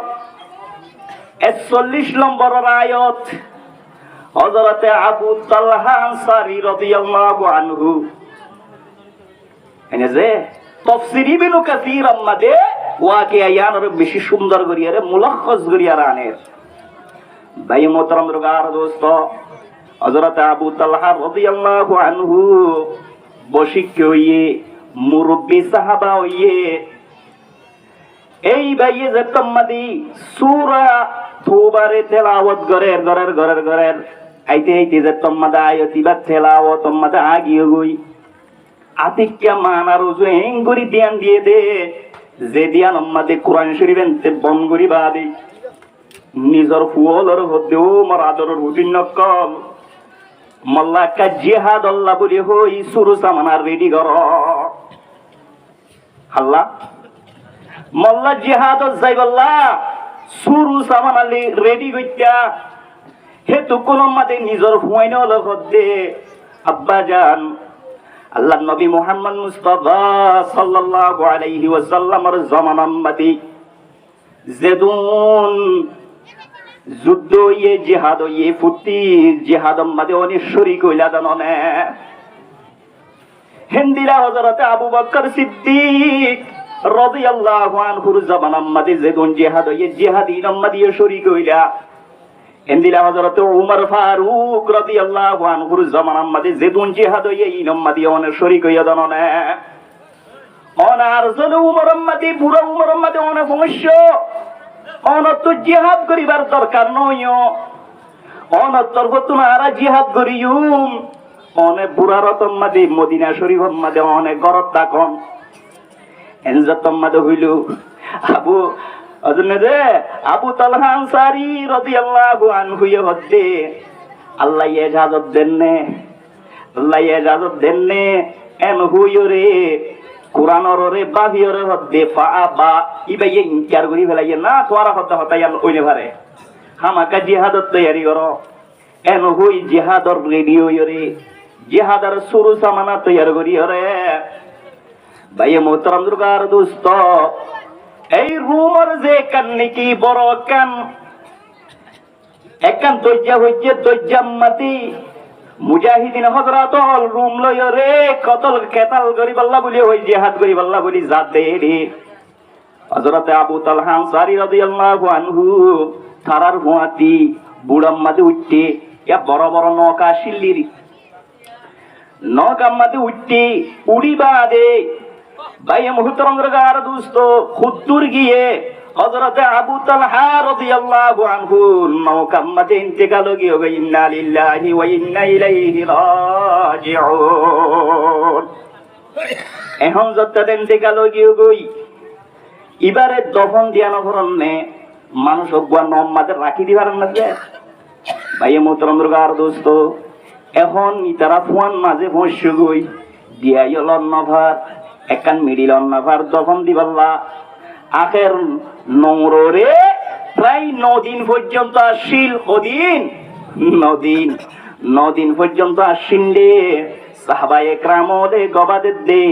41 নম্বর আয়াত হযরতে আবু তালহা আনসারী রাদিয়াল্লাহু আনহু এনে যে তাফসীর ইবনে কাসীর আম্মাদে ওয়াকিয়া ইয়ানর বেশি সুন্দর করিয়ারে মুলাখ্খাস করিয়ারে আনের ভাই মোহতারাম রোগার দোস্ত হযরত আবু তালহা রাদিয়াল্লাহু আনহু বশিক হইয়ে মুরব্বি সাহাবা হইয়ে এই ভাইয়ে যে তম্মাদি সূরা তওবারে তেলাওয়াত ঘরের আইতে আইতে যে তম্মাদা আয়াতি বা তেলাওয়াত তম্মাদা আগিয়ে গই আতিক্যা মানার উজু এঙ্গুরি ধ্যান দিয়ে দে যে ধ্যান আমাদের কোরআন শরীফ এনতে বন করি বাদি নিজর ফুলর হদেও মর আদরের হুদিন নকল মল্লা কা জিহাদ আল্লাহ বলি হই সুরু সামানার রেডি কর আল্লাহ মল্লা জিহাদ যাইবল্লা সুরু সামানালি রেডি কইতা হেতু কোন মাদে নিজর ফুয়াইন হল হদে আব্বা জান আল্লাহ নবী মুহাম্মদ মুস্তাফা সাল্লাল্লাহু আলাইহি ওয়াসাল্লামের জামানার মধ্যে যেদুন যুদ্ধ ইয়ে জিহাদ ইয়ে ফুটি জিহাদ মধ্যে অনেক শরীক হইলা জাননে হিন্দিরা হযরত আবু বকর সিদ্দিক রাদিয়াল্লাহু আনহুর জামানার মধ্যে যেদুন জিহাদ ইয়ে জিহাদিন মধ্যে শরীক হইলা হিন্দিরা হযরত উমর ফারুক রাদিয়াল্লাহু আনহুর জামানার মধ্যে যেদুন জিহাদ ইয়ে ইনম মধ্যে অনেক শরীক হইয়া জাননে অনার জন্য উমরম্মাদি বুড়া উমরম্মাদি অনেক সমস্যা অনত জিহাদ করিবার দরকার নয় অনত্তর তোমারা জিহাদ করিউম অনেক বুড়া রতম্মাদি মদিনা শরীফ মাদে অনেক গরত তাকন এনজাতম্মাদে হইল আবু অজনে দে আবু তালহা আনসারী রাদিয়াল্লাহু আনহু হদ্দে আল্লাহ ইজাজত দেননে আল্লাহ ইজাজত দেননে এন হুইরে কুরআনর রে বাহিরে হদ্দে ফাআবা ইবাইয়ে ইনকার করি ফেলাইয়ে না তোরা হদ্দা হতায়াল ওইনে পারে হামাকা জিহাদত তৈরি করো এন হুই জিহাদর রেডিও ইরে জিহাদার শুরু সামানা তৈরি করি রে ভাইয়ে মোহতারাম দুর্গার দোস্ত এই রুমর যে কান্নি কি বড় কান একান তৈজা হইছে তৈজাম্মাতি মুজাহিদিন হযরত রুম লয় রে কতল কেতাল করি বল্লা বলি হই জিহাদ করি বল্লা বলি জাতে রে হযরত আবু তালহা আনসারী রাদিয়াল্লাহু আনহু তারার হুয়াতি বুড়াম্মাতে উঠতে ইয়া বড় বড় নৌকা শিল্লিরি নৌকাম্মাতে উঠতে উড়িবা দে ভাইয়ে মুহতারাম দুর্গার দোস্ত খুদ্দুর গিয়ে হযরত আবু তালহা রাদিয়াল্লাহু আনহু নৌকাম্মাতে ইন্তেকাল গিয়ে গই ইন্না লিল্লাহি ওয়া ইন্না ইলাইহি রাজিউন এখন যত ইন্তেকাল গিয়ে গই এবারে দফন দিয়া নভরণে মানুষ অজ্ঞান নম্মাদের রাখি দিবার না যে ভাইয়ে মোহতারাম দুর্গার দোস্ত এখন ইতারা ফুয়ান মাঝে বসে গই দিয়াই লন্নভার একান মিডিল অন্নভার দফন দিবাল্লা আখের নোংরে প্রায় 9 দিন পর্যন্ত আসিল কদিন 9 দিন পর্যন্ত আসিন রে সাহাবায়ে কেরাম ওদের গবাদের দে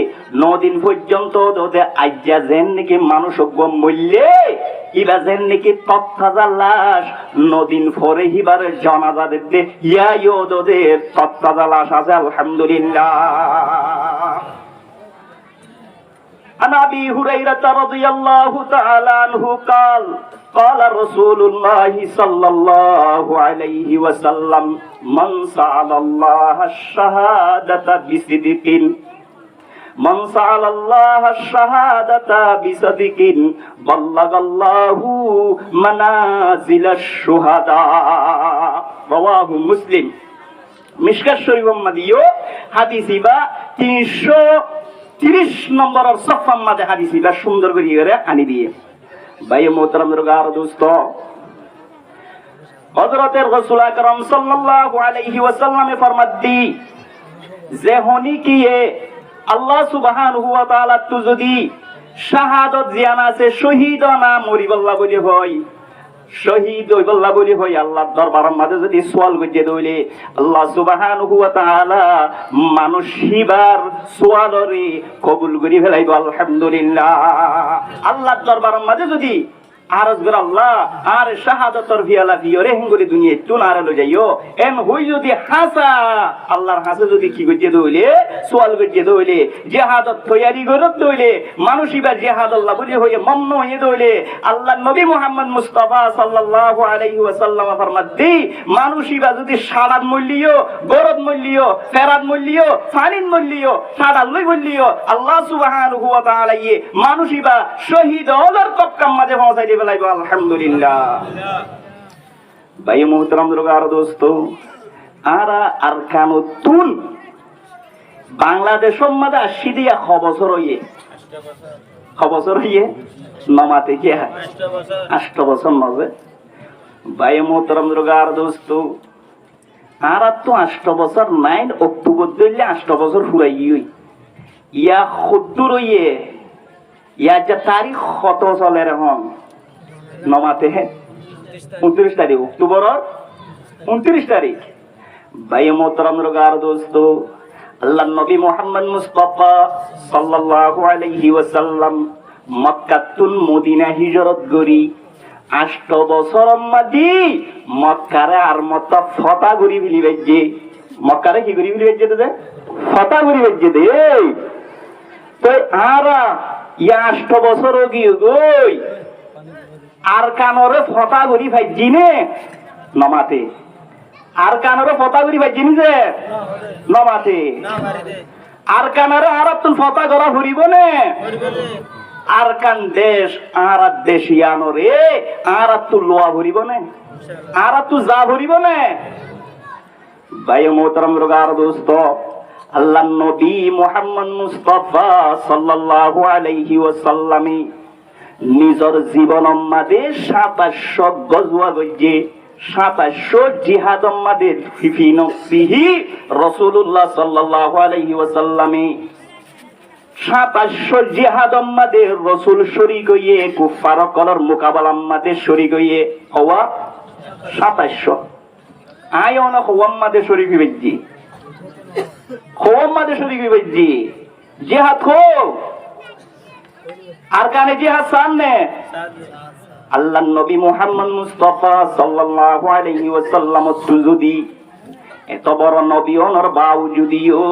9 দিন পর্যন্ত ওদের আজ্জা যেন নাকি মানুষ মূল্যে ইবা যেন নাকি তত্তাজা লাশ 9 দিন পরে হিবার জানাজা দিতে ইয়া ওদের তত্তাজা লাশ আছে আলহামদুলিল্লাহ عن أبي هريرة رضي الله تعالى عنه قال قال رسول الله صلى الله عليه وسلم من سأل الله الشهادة بصدق من سأل الله الشهادة بصدق بلغ الله منازل الشهداء رواه مسلم মিশকাত শরীফ মাদিও হাদিস ইবা 330 নম্বর সফার মাঝে হাদিস ইবা সুন্দর করে আনি দিয়ে ভাইয়ে মোহতারাম দুর্গার দোস্ত হযরতের রাসূল আকরাম সাল্লাল্লাহু আলাইহি ওয়াসাল্লামে ফরমাদ্দি যে হনি কিয়ে আল্লাহ সুবহানাহু ওয়া তাআলা তু যদি শাহাদাত জিয়ান আছে শহীদ না মরিবাল্লাহ বলি হয় শহীদ হইবাল্লাহ বলি হয় আল্লাহর দরবারের মাঝে যদি সওয়াল গজে দইলে আল্লাহ সুবহানাহু ওয়া তাআলা মানুষ হিবার সওয়ালরে কবুল করি ফেলাইব আলহামদুলিল্লাহ আল্লাহর দরবারের মাঝে যদি আরজ করে আল্লাহ আর শাহাদাতর ফিয়ালা ফিয়রে হেঙ্গুলি দুনিয়া তুন আর লই যাইও এম হই যদি হাসা আল্লাহর হাসে যদি কি গজে দইলে সওয়াল গজে দইলে জিহাদত তৈয়ারি করত দইলে মানুষিবা জিহাদ আল্লাহ বলি হয়ে মম্ন হয়ে দইলে আল্লাহর নবী মুহাম্মদ মুস্তাফা সাল্লাল্লাহু আলাইহি ওয়াসাল্লাম ফরমাদ্দি মানুষিবা যদি সারাত মূল্য গরদ মূল্য ফেরাত মূল্য ফানিন মূল্য সারা লই মূল্য আল্লাহ সুবহানাহু ওয়া তাআলা মানুষিবা শহীদ হওয়ার তককাম মাঝে পৌঁছাই আলহামদুলিল্লাহ ভাই মোহতারাম দুর্গার দোস্ত আর কানুতুন বাংলাদেশ মাঝে 80 দিয়া বছর হইয়ে নমাতে কি 8 বছর মাঝে ভাই মোহতারাম দুর্গার দোস্ত আর তো 8 বছর 9 অক্টোবর দিলে 8 বছর ফুরাই ইয়া 70 হইয়ে ইয়া যে তারিখ কত চলে এখন নমাতে 29 তারিখ অক্টোবর 29 তারিখ ভাই মোহতারাম দুর্গার দোস্ত আল্লাহর নবী মুহাম্মদ মুস্তাফা সাল্লাল্লাহু আলাইহি ওয়াসাল্লাম মক্কা তুন মদিনা হিজরত করি 8 বছর মাদি মক্কারে আর মত ফটা ঘুরি ফেলি বেজে মক্কারে কি ঘুরি ফেলি বেজে দে ফটা ঘুরি বেজে দে তো আর ইয়া 8 বছর গিয়ে গই আর কানরে ফটা ঘুরি ভাইজি নে নমাতে আর কানরে ফটা ঘুরি ভাইজি নি যে নমাতে আর কানারে আর তুন ফতা করা ফুরিব নে আর কান দেশ আর দেশিয়ানো রে আর তু লোয়া ভরিব নে আর তু যা ভরিব নে ভাই মোহতারাম রোগার দোস্ত আল্লাহ নবী মুহাম্মদ মুস্তাফা সাল্লাল্লাহু আলাইহি ওয়াসাল্লামে নিজের জীবন মাঝে 2700 গজওয়া গজে 2700 জিহাদ মাঝে ফি নফসিহি রাসূলুল্লাহ সাল্লাল্লাহু আলাইহি ওয়াসাল্লামে 2700 জিহাদ মাঝে রাসূল শরীক হইয়ে কুফার কলর মোকাবেলা মাঝে শরীক হইয়ে হওয়া 2700 আয়ন হওয়া মাঝে শরীক হইজি হওয়া মাঝে শরীক হইজি জিহাদ কো আর কানে জিহাদ সামনে আল্লাহ নবী মুহাম্মদ মুস্তাফা সাল্লাল্লাহু আলাইহি ওয়াসাল্লাম যদি এত বড় নবী ওনার বাউ যদিও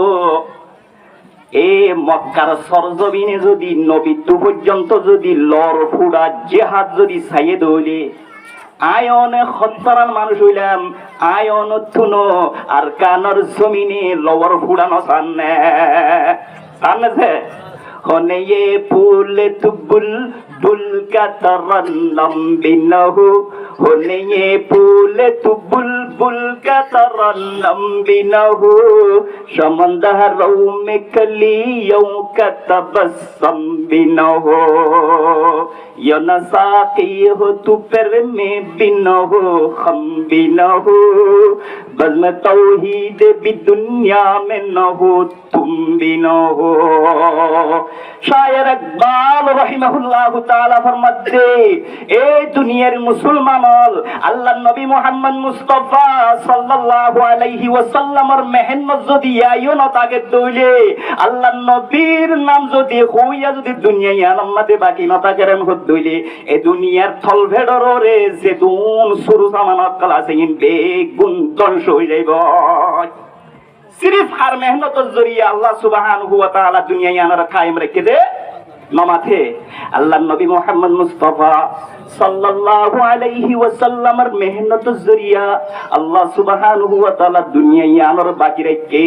এ মক্কার সরজমিনে যদি নবীত্ব পর্যন্ত যদি লড় ফুড়া জিহাদ যদি ছাইয়ে দইলে আয়নে খত্তারান মানুষ হইলাম আয়ন থুনো আর কানর জমিনে লড় ফুড়ানো সামনে সামনে होने ये फूल तुबुल बुल का तरन्नम बिनहु होने ये फूल तुबुल बुल का तरन्नम बिनहु समंदरों में कलियों का तबस्सुम बिनहु यो नसाकी हो तू पर में बिनहु हम बिनहु बज़्म तौहीद भी दुनिया में न हो तुम बिनहु शायर इकबाल रहिमाहुल्लाहु ताआला फरमाते ए दुनियार मुसलमान আল্লাহ নবী মুহাম্মদ মুস্তাফা সাল্লাল্লাহু আলাইহি ওয়াসাল্লামের মেহনত যদি আইও না তাকে দইলে আল্লাহ নবীর নাম যদি হইয়া যদি দুনিয়ায় আমাদে বাকি না থাকে রেম হদ দইলে এই দুনিয়ার থল ভেড়রে যে দুন সুরু জামানত কালাসে ইন বেগুন ধ্বংস হই যাইব सिर्फ हर मेहनत जरिए अल्लाह सुब्हानहु व तआला दुनिया यानर कायम रखे दे नमाथे अल्लाह नबी मुहम्मद मुस्तफा सल्लल्लाहु अलैहि वसल्लम मेहनत जरिया अल्लाह सुब्हानहु व तआला दुनिया यानर बाकी रखे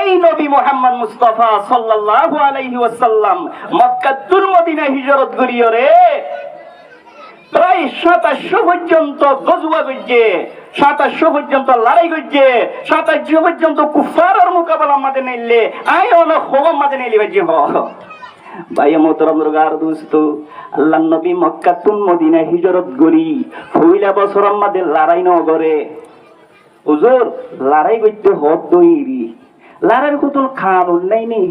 এই নবী মুহাম্মদ মুস্তাফা সাল্লাল্লাহু আলাইহি ওয়াসাল্লাম মক্কা তুর মদিনা হিজরত করিও রে প্রায় 2700 পর্যন্ত গজওয়া গজে 2700 পর্যন্ত লড়াই গজে 2700 পর্যন্ত কুফারের মোকাবেলা মাঝে নিলে আই হলো খোম মাঝে নিলে বাজি হ ভাই মোহতারাম রগার দোস্ত আল্লাহ নবী মক্কা তুন মদিনা হিজরত করি পয়লা বছরের মাঝে লড়াই ন করে হুজুর লড়াই করতে হদ দইরি লড়াইর কোন কানুন নাই নি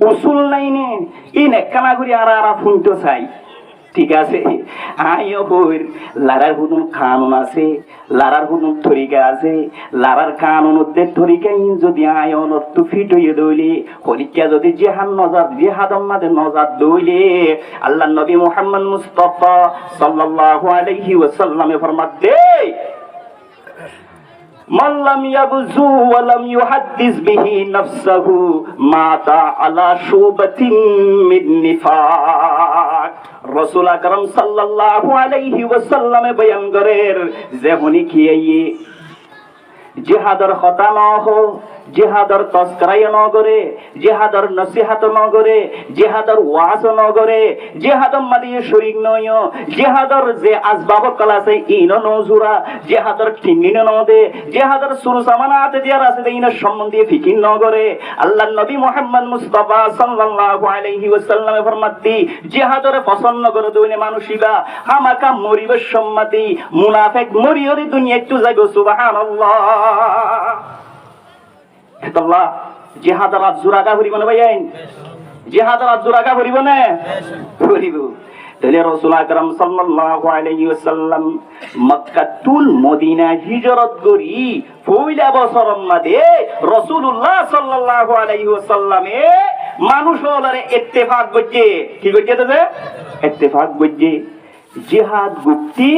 উসুল নাই নি ইন একখানা করে আর ফুনতো চাই ঠিক আছে আইও বইর লারার হুদুম কানুন আছে লারার হুদুম তরিকা আছে লারার কানুনদের তরিকা ইন যদি আয়ন তো ফিট হইয়ে দইলে পরীক্ষা যদি জিহাদম মাদে নজাত দইলে আল্লাহ নবী মুহাম্মদ মুস্তাফা সাল্লাল্লাহু আলাইহি ওয়াসাল্লামে ফরমাতে من لم يبزو ولم يحدث به نفسه مات على شوبة من نفاق رسول اکرم সাল্লাল্লাহু আলাইহি ওয়াসাল্লাম বয়ান করেন যে হনি কি এই জিহাদের কথা না হো জিহাদের তস্করাই ন করে জিহাদের নসিহত ন করে জিহাদের ওয়াজ ন করে জিহাদম মাদিয়ে শরীক নয় জিহাদের যে আসবাব কলা আছে ইন নজুরা জিহাদের ঠিনিন ন দে জিহাদের সুর সামানাত দিয়ার আছে ইন সম্বন্ধে ফিকির ন করে আল্লাহর নবী মুহাম্মদ মুস্তাফা সাল্লাল্লাহু আলাইহি ওয়াসাল্লাম ফরমাতি জিহাদের পছন্দ করে দইনে মানুষিবা হামাকা মরিব সম্মতি মুনাফিক মরিয়রি দুনিয়া একটু যাইব সুবহানাল্লাহ আল্লাহ জিহাদার জুরাগা করিব না ভাই জিহাদার জুরাগা করিব না করিব তাহলে রাসূল আকরাম সাল্লাল্লাহু আলাইহি ওয়াসাল্লাম মক্কা তুল মদিনা হিজরত করি পয়লা বছরের মধ্যে রাসূলুল্লাহ সাল্লাল্লাহু আলাইহি ওয়াসাল্লামে মানুষ হলারে ইত্তেফাক করছে কি করছে তো ইত্তেফাক করছে জিহাদ গুপ্তি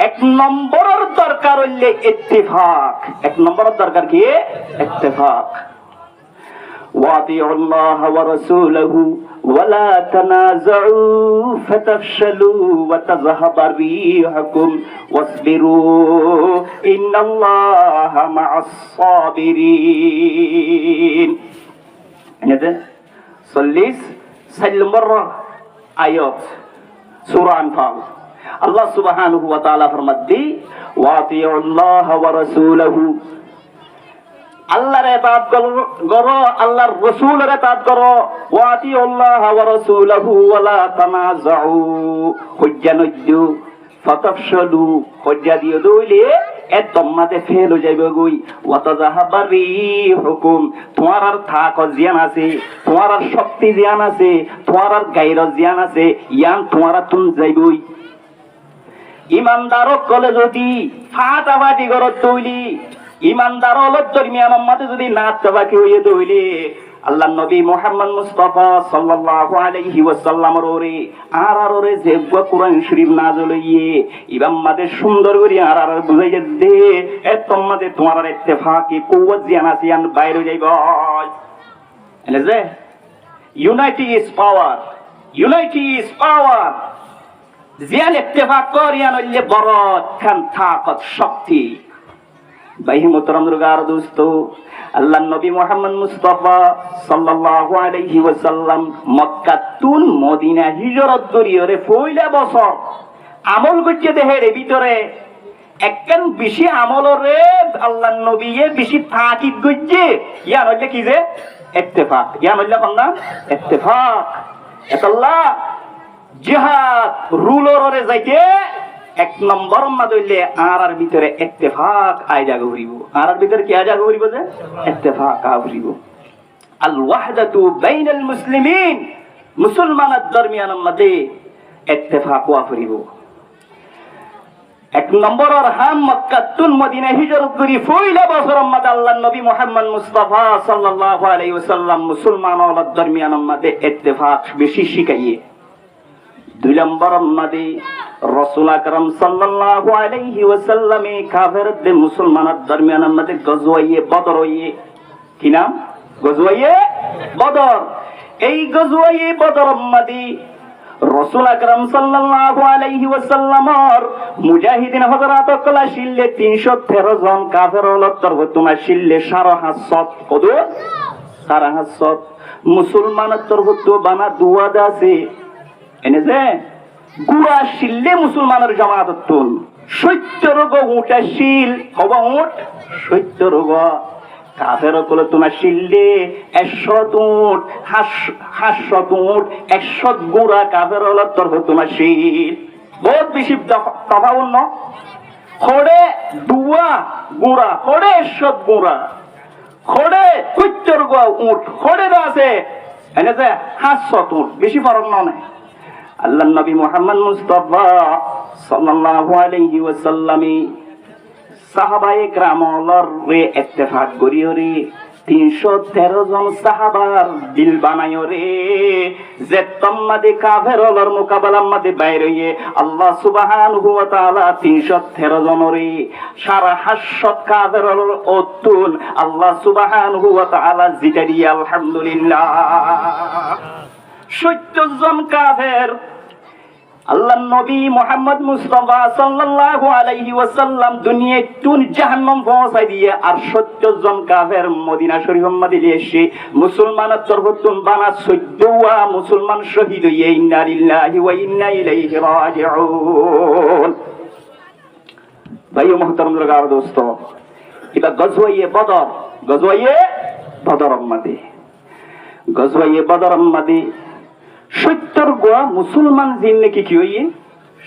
এক নম্বরের দরকার হইলে ইত্তেফাক এক নম্বরের দরকার কি ইত্তেফাক وأطيعوا الله ورسوله ولا تنازعوا فتفشلوا وتذهب ريحكم واصبروا إن الله مع الصابرين. চল্লিশ নম্বর আয়াত সূরা আনফাল। আল্লাহ সুবহানাহু ওয়া তাআলা ফরমাদ্দি ওয়াতিউল্লাহ ওয়া রাসূলহু, আল্লাহর ইতাআত করো, আল্লাহর রাসূলের ইতাআত করো। ওয়াতিউল্লাহ ওয়া রাসূলহু ওয়া লা তানাযাউ, হজ্জা নজ্জু ফাতাফশালু, হজ্জা দিও দইলে এ তোমাতে ফেল হয়ে যাবে গই। ওয়াতাযাহাবারি হুকুম, তোমার আর থাক জিয়ান আছে, তোমার আর শক্তি জিয়ান আছে, তোমার আর গায়র জিয়ান আছে, ইয়ান তোমার তুন যাইবই। ইমানদারক কলে যদি ফাটাফাটি করত দইলি, ইমানদার অলপ দরমিয়ানের মাঝে যদি নাচ চাবাকি হইয়ে দইলে, আল্লাহ নবী মুহাম্মদ মুস্তাফা সাল্লাল্লাহু আলাইহি ওয়াসাল্লামের ওরে আর ওরে যে কোরআন শরীফ নাযিল হইয়ে ইমাম মাদে সুন্দর করে আর বুঝাইয়ে দে এ তোমাদের তোমার ইত্তেফাকি কুওয়াত জিয়ান আসিয়ান বাইরে যাইব। এনে যে unity is power, unity is power. জিয়ান ইত্তেফাক করিয়ান হইলে বড় খান তাকত শক্তি। ভাই মোহতরম দুর্গার দোস্ত, আল্লাহ নবী মুহাম্মদ মুস্তাফা সাল্লাল্লাহু আলাইহি ওয়াসাল্লাম মক্কা তুন মদিনা হিজরত করিয়রে পয়লা বছর আমল করতে দেহের ভিতরে একখান বেশি আমলরে আল্লাহ নবীয়ে বেশি তাকিদ করছে। ইয়া হইলে কি যে ইত্তেফাক, ইয়া হইলে বান্দা ইত্তেফাক। আল্লাহ জিহাদ রুলরে যাইতে এক নম্বর মাদইলে আর ভিতরে ইত্তেফাক আই জায়গা করিব। আর ভিতরে কি আই জায়গা করিব যে ইত্তেফাক করিব। আল ওয়াহদাতু বাইনাল মুসলিমিন, মুসলমানের দরমিয়ানের মধ্যে ইত্তেফাক করিব। এক নম্বরের হাম মক্কা তুন মদিনা হিজরত করি পয়লা বছরের মধ্যে আল্লাহ নবী মুহাম্মদ মুস্তাফা সাল্লাল্লাহু আলাইহি ওয়াসাল্লাম মুসলমানের দরমিয়ানের মধ্যে ইত্তেফাক বেশি শিখাইয়ে। দুই নম্বরের মধ্যে রাসূল আকরাম সাল্লাল্লাহু আলাইহি ওয়াসাল্লামে কাফেরদের মুসলমানের দরমিয়ানের মধ্যে গজওয়ায়ে বদর হইয়ে, কি নাম? গজওয়ায়ে বদর। এই গজওয়ায়ে বদরের মধ্যে রাসূল আকরাম সাল্লাল্লাহু আলাইহি ওয়াসাল্লামর মুজাহিদিন হযরত কলা শিল্লে 313 জন কাফের লত্তর তোমার শিল্লে 550 কত 550 মুসলমানের তরফত বানা দুয়াদ আছে। এনে যে গুড়া শিল্লে মুসলমানের জামাত তুল 70 রোগ উঠা শিল হবা উঠ 70 রোগ কাফের কলে তোমার শিল্লে 100 উঠ 500 উঠ 100 গুড়া কাফের লত্তর তোমার শিল বহুত বেশি তফাউল ন। খড়ে দুয়া গুড়া, খড়ে 100 গুড়া, খড়ে 70 গো উঠ, খড়ে আছে এনে যে 500 উঠ, বেশি ফারাক নাই। আল্লাহ নবী মুহাম্মদ মুস্তাফা সাল্লাল্লাহু আলাইহি ওয়াসাল্লামে সাহাবায়ে কেরামর রে ইত্তেফাক করিয়রে 313 জন সাহাবার দিল বানায়রে যে তোমাদে কাফেরর মোকাবেলার মধ্যে বাইরে হইয়ে আল্লাহ সুবহানাহু ওয়া তাআলা 313 জনরে 550 কাফেরর অতুল আল্লাহ সুবহানাহু ওয়া তাআলা জিতারি আলহামদুলিল্লাহ। 70 জন কাফের আল্লাহ নবী মুহাম্মদ মুস্তাফা সাল্লাল্লাহু আলাইহি ওয়াসাল্লাম দুনিয়ায় তুন জাহান্নাম পৌঁছাই দিয়ে আর 70 জন কাফের মদিনা শরীফের মধ্যে এসে মুসলমানের তরফতুন বানা 14 মুসলমান শহীদ হয়ে ইন্না লিল্লাহি ওয়া ইন্না ইলাইহি রাজিউন। ভাইও মুহতারাম দরগার দোস্ত, এটা গজওয়ায়ে বদর, গজওয়ায়ে বদরের মধ্যে, গজওয়ায়ে বদরের মধ্যে 70 গো মুসলমান জিন নাকি কি হইয়ে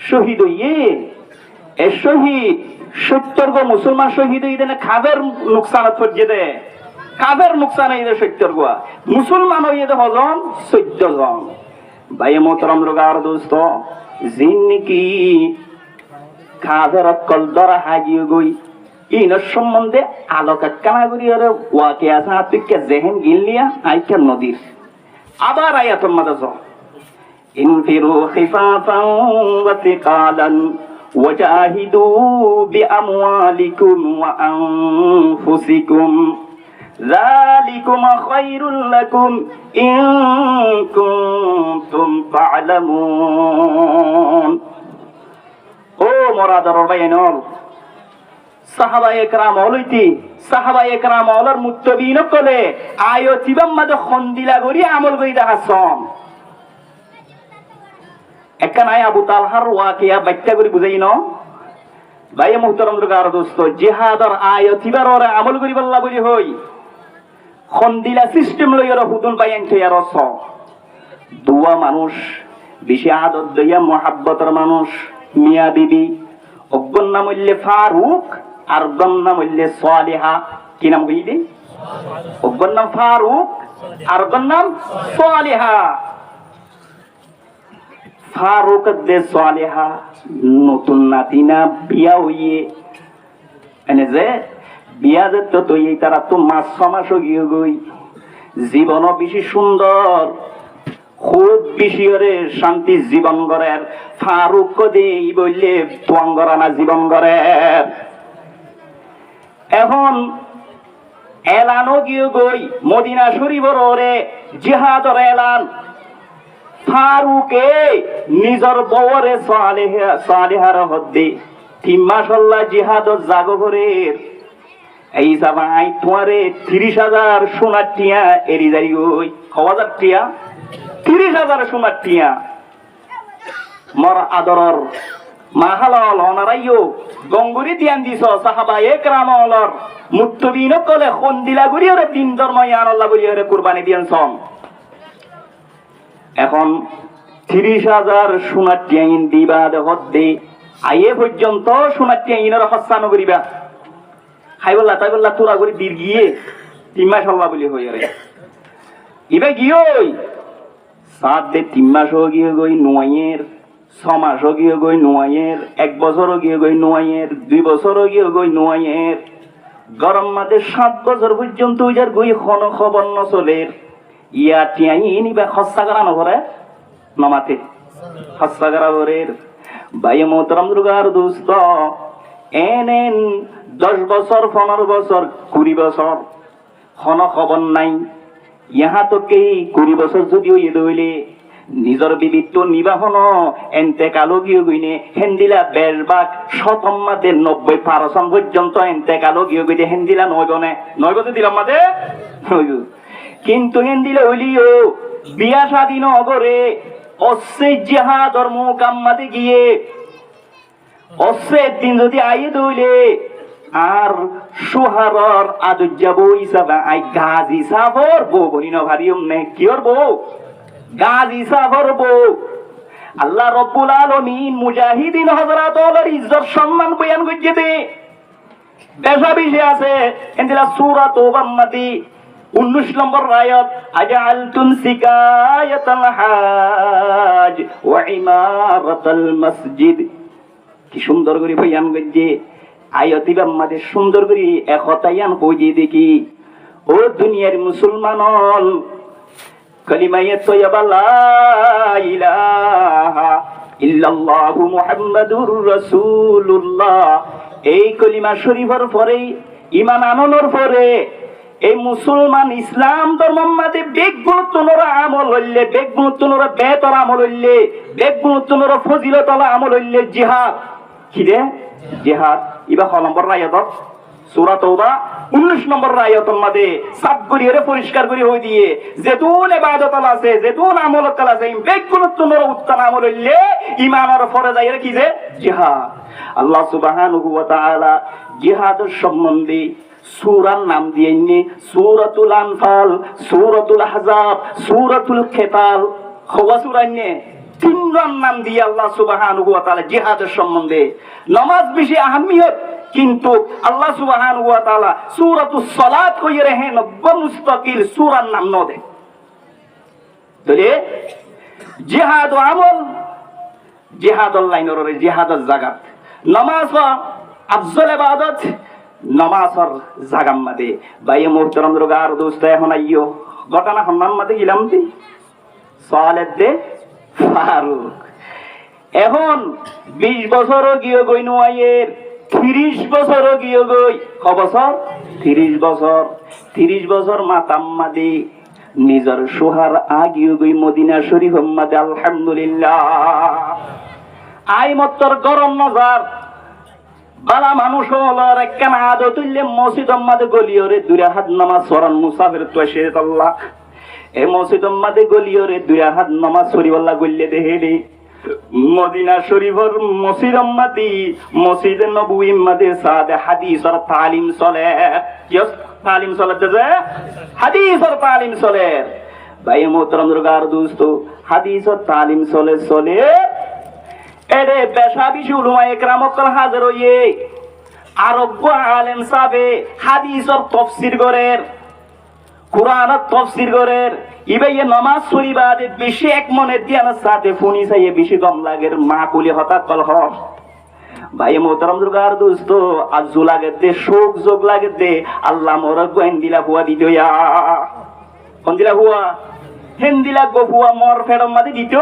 শহীদ হইয়ে। এ শহীদ 70 গো মুসলমান শহীদ হইয়ে না কাফের নুকসান পড়ছে দে, কাফের নুকসান হইয়ে 70 গো মুসলমান হইয়ে দে হজন 14 জন। ভাই মোহতারাম রোগার দোস্ত, জিন নাকি কাফের কল দরা হাজিয়ে গই ইনর সম্বন্ধে আলোকা কানাগুরি আর ওয়াকে আছে আতিকে জেহেন গিলনিয়া আইকা নদীর আবার আয়াতুল মাদাজ ইনফিরু খিফাফান ওয়া তিকালান ওয়াজাহিদু বিআমওয়ালিকুম ওয়া আনফুসিকুম যালিকুম খায়রুল লাকুম ইন কুনতুম তা'লামুন। ও মোরাদার বাইনল সাহাবায়ে কেরাম হইতি সাহাবায়ে কেরাম হলর মুত্তাবিন কলে আয়ো তিবাম মাদে খন্দিলা গরি আমল করি দেখাছম। একখান আয় আবু তালহার ওয়াকিয়া বাচ্চা করে বুঝাই ন ভাই মুহতারাম দুর্গার দোস্ত জিহাদর আয় তিবার ওরে আমল করি বল্লা বলি হই খন্দিলা সিস্টেম লই ওরা হুদুন বাইন থইয়া রস দুয়া মানুষ বেশি আদত দইয়া মহাব্বতের মানুষ মিয়া বিবি অজ্ঞর নাম হইলে ফারুক আর অজ্ঞর নাম হইলে সালেহা। কি নাম কইলে? অজ্ঞর নাম ফারুক আর অজ্ঞর নাম সালেহা। ফারুক দে সালেহা নতুন নাতিনা বিয়া হইয়ে এনে যে বিয়া যে তো তৈ তারা তো 5-6 মাস গিয়ে গই জীবন বেশি সুন্দর খুব বেশি ওরে শান্তি জীবন গড়ের ফারুক দেই বললে তোয়াঙ্গরানা জীবন গড়ের। এখন এলানো গিয়ে গই মদিনা শরীফের ওরে জিহাদর এলান ফারুকে নিজর বউরে সালেহার হদ্দে 3 মাস আল্লাহ জিহাদর জাগরের এই জামাই তোমারে 30,000 সোনার টিয়া এরি যাই গই 1,000 টিয়া 30,000 সোনার টিয়া মর আদরর মাহালল অনারাইও গঙ্গুরি দিয়ান দিছ সাহাবায়ে কেরাম অলর মুত্তবিন কলে খন্দিলা গুরি ওরে দিন ধর্ম ইয়ান আল্লাহ বলি ওরে কুরবানি দিয়ানছম। এখন 30,000 সোনার টিয়া ইন দিবা হদ্দে আইয়ে পর্যন্ত সোনার টিয়া ইনর হস্তানো করিবা খাই বললা তাই বললা তোরা করে দীর গিয়ে 3 মাস আল্লাহ বলি হই রে ইবে গিয়ে সাত দে 3 মাস গিয়ে গই নোয়ের 6 মাস গিয়ে গই নোয়ের 1 বছর গিয়ে গই নোয়ের 2 বছর গিয়ে গই নোয়ের গরম মাঝে 7 বছর পর্যন্ত উজার গই খন খবর নচলের ইয়া টিয়াই নিবা খস্তা করা নভরে নমাতে খস্তা করা ভরের ভাই মোহতারাম দুর্গার দোস্ত এনেন 10 বছর 15 বছর 20 বছর খন খবর নাই ইহা তো কে 20 বছর যদিও ইয়ে হইলে নিজর বিবিত্ব নিবাহন এনতে কালো গিয়ে গইনে হেন্দিলা বেশবাগ শতম মাদে 90% পর্যন্ত এনতে কালো গিয়ে গইতে হেন্দিলা 9 গনে দিলাম মাদে কিন্তু হেন্দিলা হইলিও বিয়া স্বাধীন অগরে অসে জিহাদর মুকাম্মাতে গিয়ে অসে দিন যদি আইয়ে দইলে আর সুহারর আদুজ্জাব হিসাবে আই গাজী সাফর বউ বলিন ভারিয়ম নে কিয়র বউ গাজী সাফর বউ আল্লাহ রব্বুল আলামিন মুজাহিদিন হযরতর ইজ্জত সম্মান বয়ান কইছে দে বেশা বিষয় আছে এন্দিলা সূরা তওবার মধ্যে 19 নম্বর আয়াত আজআলতুম সিকায়াতাল হাজ ওয়া ইমারাতাল মসজিদ। কি সুন্দর করে বয়ান কইছে আয়াতিবার মাঝে সুন্দর করে একতায়ান কইছে দেখি ও দুনিয়ার মুসলমানল কালিমায়ে তয়্যিবা লা ইলাহা ইল্লাল্লাহু মুহাম্মাদুর রাসূলুল্লাহ এই কলিমা শরীফের পরে ঈমান আননোর পরে এই মুসলমান ইসলাম ধর্মের মধ্যে বেগুণতনর আমল হইলে বেগুণতনর বেতর আমল হইলে বেগুণতনর ফজিলতলা আমল হইলে জিহাদ কি রে জিহাদ ইবা খ নম্বর আয়াত সূরা তওবা 19 নম্বর আয়াতের মধ্যে সাব করিয়ে পরিষ্কার করে হই দিয়ে যেতুন ইবাদত আছে যেতুন আমল আছে বেগুণতনর উত্তম আমল হইলে ঈমানের ফরজ আইরে কি যে জিহাদ। আল্লাহ সুবহানাহু ওয়া তাআলা জিহাদের সম্বন্ধে সূরার নাম দিয়েননি সূরাতুল আনফাল সূরাতুল আহজাব সূরাতুল কিতাল খোয়া সূরানে 3জন নাম দিয়ে আল্লাহ সুবহানাহু ওয়া তাআলা জিহাদের সম্বন্ধে নামাজ বেশি আহমিয়ত কিন্তু আল্লাহ সুবহানাহু ওয়া তাআলা সূরাতুস সালাত কইয়ে রহে মুস্তাকিল সূরার নাম ন দে তাহলে জিহাদ ও আমল জিহাদুল লাইনর জিহাদের জায়গা নামাজ আফজল ইবাদত নামাজের জাগাম মাদে ভাই মুহতারাম রোগার দোস্ত এখন আইও ঘটনা হন্নাম মাদে গিলাম দি সালেদ দে ফারুক এখন 20 বছর গিয়ে গই নোয়াইয়ের 30 বছর গিয়ে গই ক বছর 30 বছর মাতাম্মা দি নিজের সোহার আগিয়ে গই মদিনা শরীফ মাদে আলহামদুলিল্লাহ আই মত্তর গরম নজর বালা মানুষ হলার একখান আদতুল্লে মসজিদ মাদে গলিয়রে দুরা হাত নামাজ পড়ান মুসাফির তোষে আল্লাহ এই মসজিদ মাদে গলিয়রে দুরা হাত নামাজ পড়িবাল্লাহ গল্লে দেহেলি মদিনা শরীফর মসজিদ মাদি মসজিদ নববী মাদে সাদে হাদিসর তালিম চলে কি তালিম চলে যে হাদিসর তালিম চলে ভাই মোহতরম দুর্গার দোস্ত হাদিসর তালিম চলে এরে পেশা বিশু উলমা একরাম কল হাজার হইয়ে আরোগ্য আলেম সাবে হাদিসর তফসির করের কুরআনের তফসির করের ইবাইয়ে নামাজ শরীবাদে বেশি এক মনে দিয়ার সাথে ফোনি চাইয়ে বেশি কম লাগের মা কুলি হঠাৎ কল হ ভাই মোহতরম দুর্গার দোস্ত আজু লাগে দে শোক যোগ লাগে দে আল্লাহ মোর গোয়েন দিলা হুয়া দিত কোন দিলা হুয়া হেন দিলা গো হুয়া মর ফেরম মাদি দিত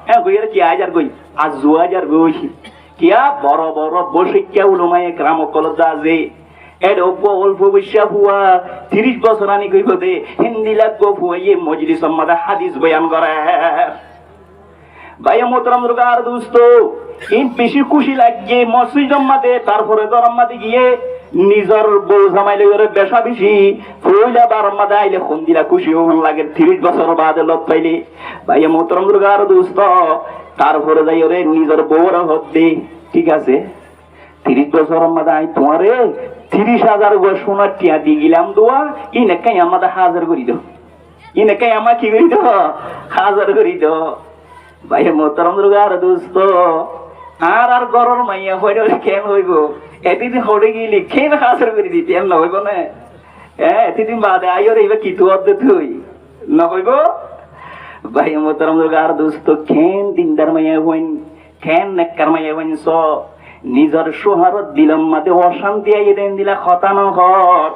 হ্যাঁ গইয়ের কি হাজার গই আজু হাজার গই কিয়া বড় বড় বসিকা উলমায়ে একরাম কল দাজে এর অল্প বৈশা হুয়া 30 বছর আনি কইব দে হিন্দি লাগবো হুয়াইয়ে মজলিস মাদা হাদিস বয়ান করে ভাই মোহতরম দুর্গার দোস্ত ইন বেশি খুশি লাগে মসজিদ মাদে তারপরে গরম মাদে গিয়ে নিজর বউ জামাই লইরে বেশা বেশি ফইলা বার মাদে আইলে খন্দিলা খুশি হন লাগে 30 বছর বাদে লত পাইলে ভাই মোহতরম দুর্গার দোস্ত তারপরে যাই ওরে নিজর বউর হদ্দে ঠিক আছে 30 বছর মাদে আই তোমারে 30,000 গো সোনার টিয়া দি গিলাম দোয়া ইনে কাই আমাদে হাজার করি দাও ইনে কাই আমা কি করি দাও হাজার করি দাও ভাই মোহতরম দুর্গার দোস্ত আর গরর মাইয়া হইলে কেন হইব এতদিন হড়ে গেলি কেন হাজার করে দিতে এম নহইব না হ্যাঁ এতদিন বাদে আইও রে কি তু অর্ধ তুই নহইব ভাই মোহতরম দুর্গার দোস্ত কেন দিনদার মাইয়া হইন কেন নেককার মাইয়া হইন স নিজের সোহারত দিলাম মাতে অশান্তি আইয়ে দেন দিলা খতা নহত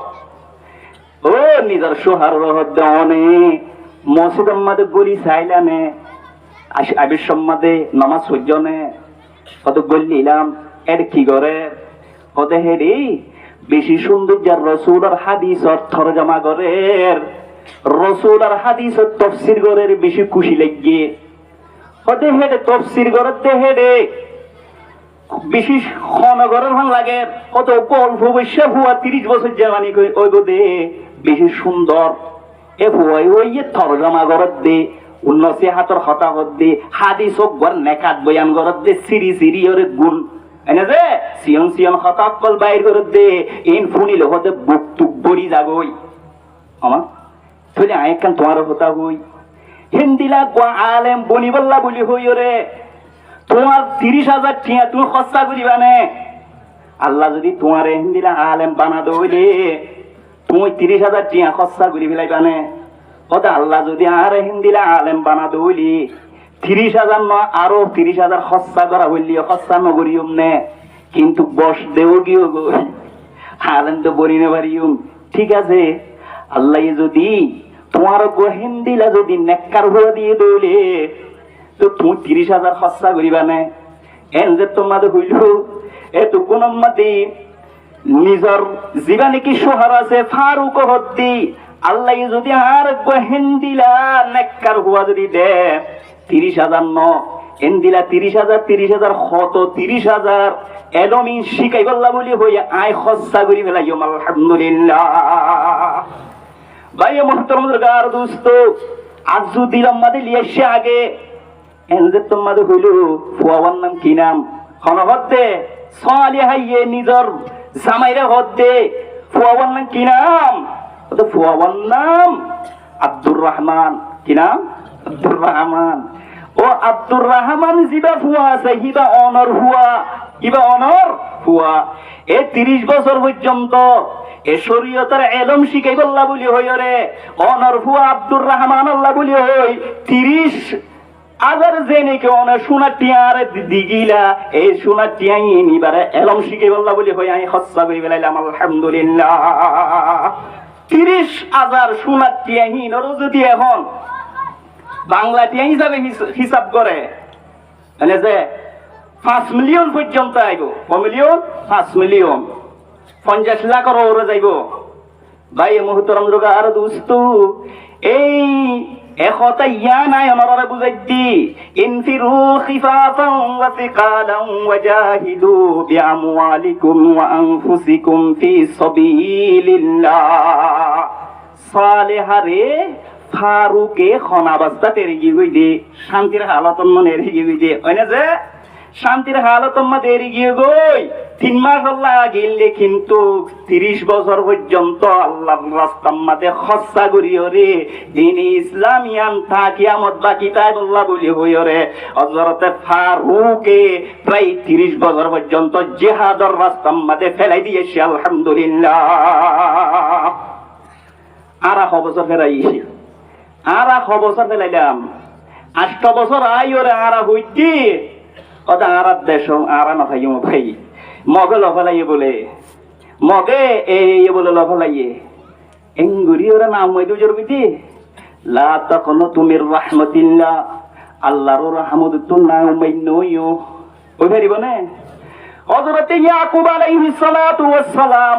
ও নিজের সোহার রহত দেওয়ানে মসজিদ মাদে গলি চাইলানে আবির সম্মাদে নামাজ সূর্যনে কত গলিলাম এর কি করে কতে হেরি বেশি সুন্দর যার রসুল আর হাদিস অর্থর জমা করে রসুল আর হাদিস তফসির করে বেশি খুশি লাগিয়ে কতে হেডে তফসির করতে হেডে বেশি ক্ষণগরের ভান লাগে কত অল্প বৈশা হুয়া 30 বছর জামানি ওই দে বেশি সুন্দর এ হুয়াই ওই তরজমা করত দে উন্নতি হাতর হতা হদ্দে হাদিস গর নেকাত বয়ান করত দে সিরি ওরে গুণ এনে যে সিয়ন হতা কল বাইর করত দে ইন ফুনিল হতে বুক তুক বড়ি যাগই আমা তুই আইকান তোমার হতা হই হিন্দিলা গো আলেম বনিবল্লা বলি হই ওরে তোমার 30,000 টিয়া তুমি খরচা করিবা নে আল্লাহ যদি তোমার হিন্দিলা আলেম বানা দইলে তুমি 30,000 টিয়া খরচা করি ফেলাইবা নে ওটা আল্লাহ যদি আর হিন্দিলা আলেম বানা দইলি 30,000 ন আরো 30,000 খরচা করা হইলি খরচা নগরিয়ম নে কিন্তু বস দেও গিয়ে গো আলেম তো বরিনে পারিয়ম ঠিক আছে আল্লাহ যদি তোমার গো হিন্দিলা যদি নেককার হয়ে দিয়ে দইলে তো তুমি 30,000 খরচা করিবা নে এন যে তোমাদের হইল এত কোন মাতি নিজর জীবনে কি সোহার আছে ফারুক হদ্দি আল্লাহ যদি আর হিন্দিলা নেককার হুয়া যদি দে 30,000 ন হিন্দিলা 30,000 কত 30,000 এলমি শিখাই বললা বলি হইয়া আই খরচা করি ফেলাই আলহামদুলিল্লাহ ভাই মোহতরম দুর্গার দোস্ত আজু দিলাম মাদে লিয়েছে আগে এনজে তোমাদের হইল ফুয়াবার নাম কি নাম হনহদ্দে সালি হাইয়ে নিজর জামাইরা হদ্দে ফুয়াবার নাম কি নাম ফুয়াবার নাম আব্দুর রহমান কি নাম আব্দুর রহমান ও আব্দুর রহমান জিবা ফুয়া আছে হিবা অনর হুয়া কিবা অনর হুয়া এ 30 বছর পর্যন্ত এ শরীয়তের এলম শিখাই বললা বলি হই রে অনর হুয়া আব্দুর রহমান আল্লাহ বলি হই 30,000 জেনে কে অনে সোনা টিয়ার দিগিলা এই সোনা টিয়াই নিবারে এলম শিখাই বললা বলি হই আমি খরচা করি ফেলাইলাম আলহামদুলিল্লাহ 30,000 সোনা টিয়াই নর যদি এখন বাংলা টিয়া হিসাবে হিসাব করে মানে যে 5 মিলিয়ন পর্যন্ত আইব 5 মিলিয়ন 5 মিলিয়ন 50 লাখের ওরে যাইব ভাই মুহতারাম আর দোস্ত এই একতা ইয়া নাই আমারে বুঝাইতি ইনফিরু খিফাফান ওয়া সিকালান ওয়া জাহিদু বিআমওয়ালিকুম ওয়া আনফুসিকুম ফি সাবিলিল্লাহ সালেহারে ফারুকে খনাবাস্তা তেরি গই দে শান্তির হালাতন মনে রেগে গই দে ওইনা যে শান্তির হালতন মধ্যে এগিয়ে গই 3 মাস আল্লাহ গিললে কিন্তু 30 বছর পর্যন্ত আল্লাহর রাস্তার মধ্যে খরচা করিও রে দিন ইসলামিয়ান তা কিয়ামত বা কিতাবুল্লাহ বলি হইও রে হযরতে ফারুকে প্রায় 30 বছর পর্যন্ত জিহাদের রাস্তার মধ্যে ফেলাই দিয়েছে আলহামদুলিল্লাহ আরা বছর ফেরাইছি আরা বছর ফেলাইলাম 8 বছর আইওরে আরা হইতি কথা আরাত দেশ আরা নখাইও ভাই মগে লফালাইয়ে বলে মগে এই বলে লফালাইয়ে এঙ্গুরি ওরা নাম মইদু জরবিতি লা তাকুনু তুমির রাহমাতিল্লাহ আল্লাহর রহমত তো না উমাইনইও ওই ফেরিব না হযরত ইয়াকুব আলাইহিস সালাতু ওয়াস সালাম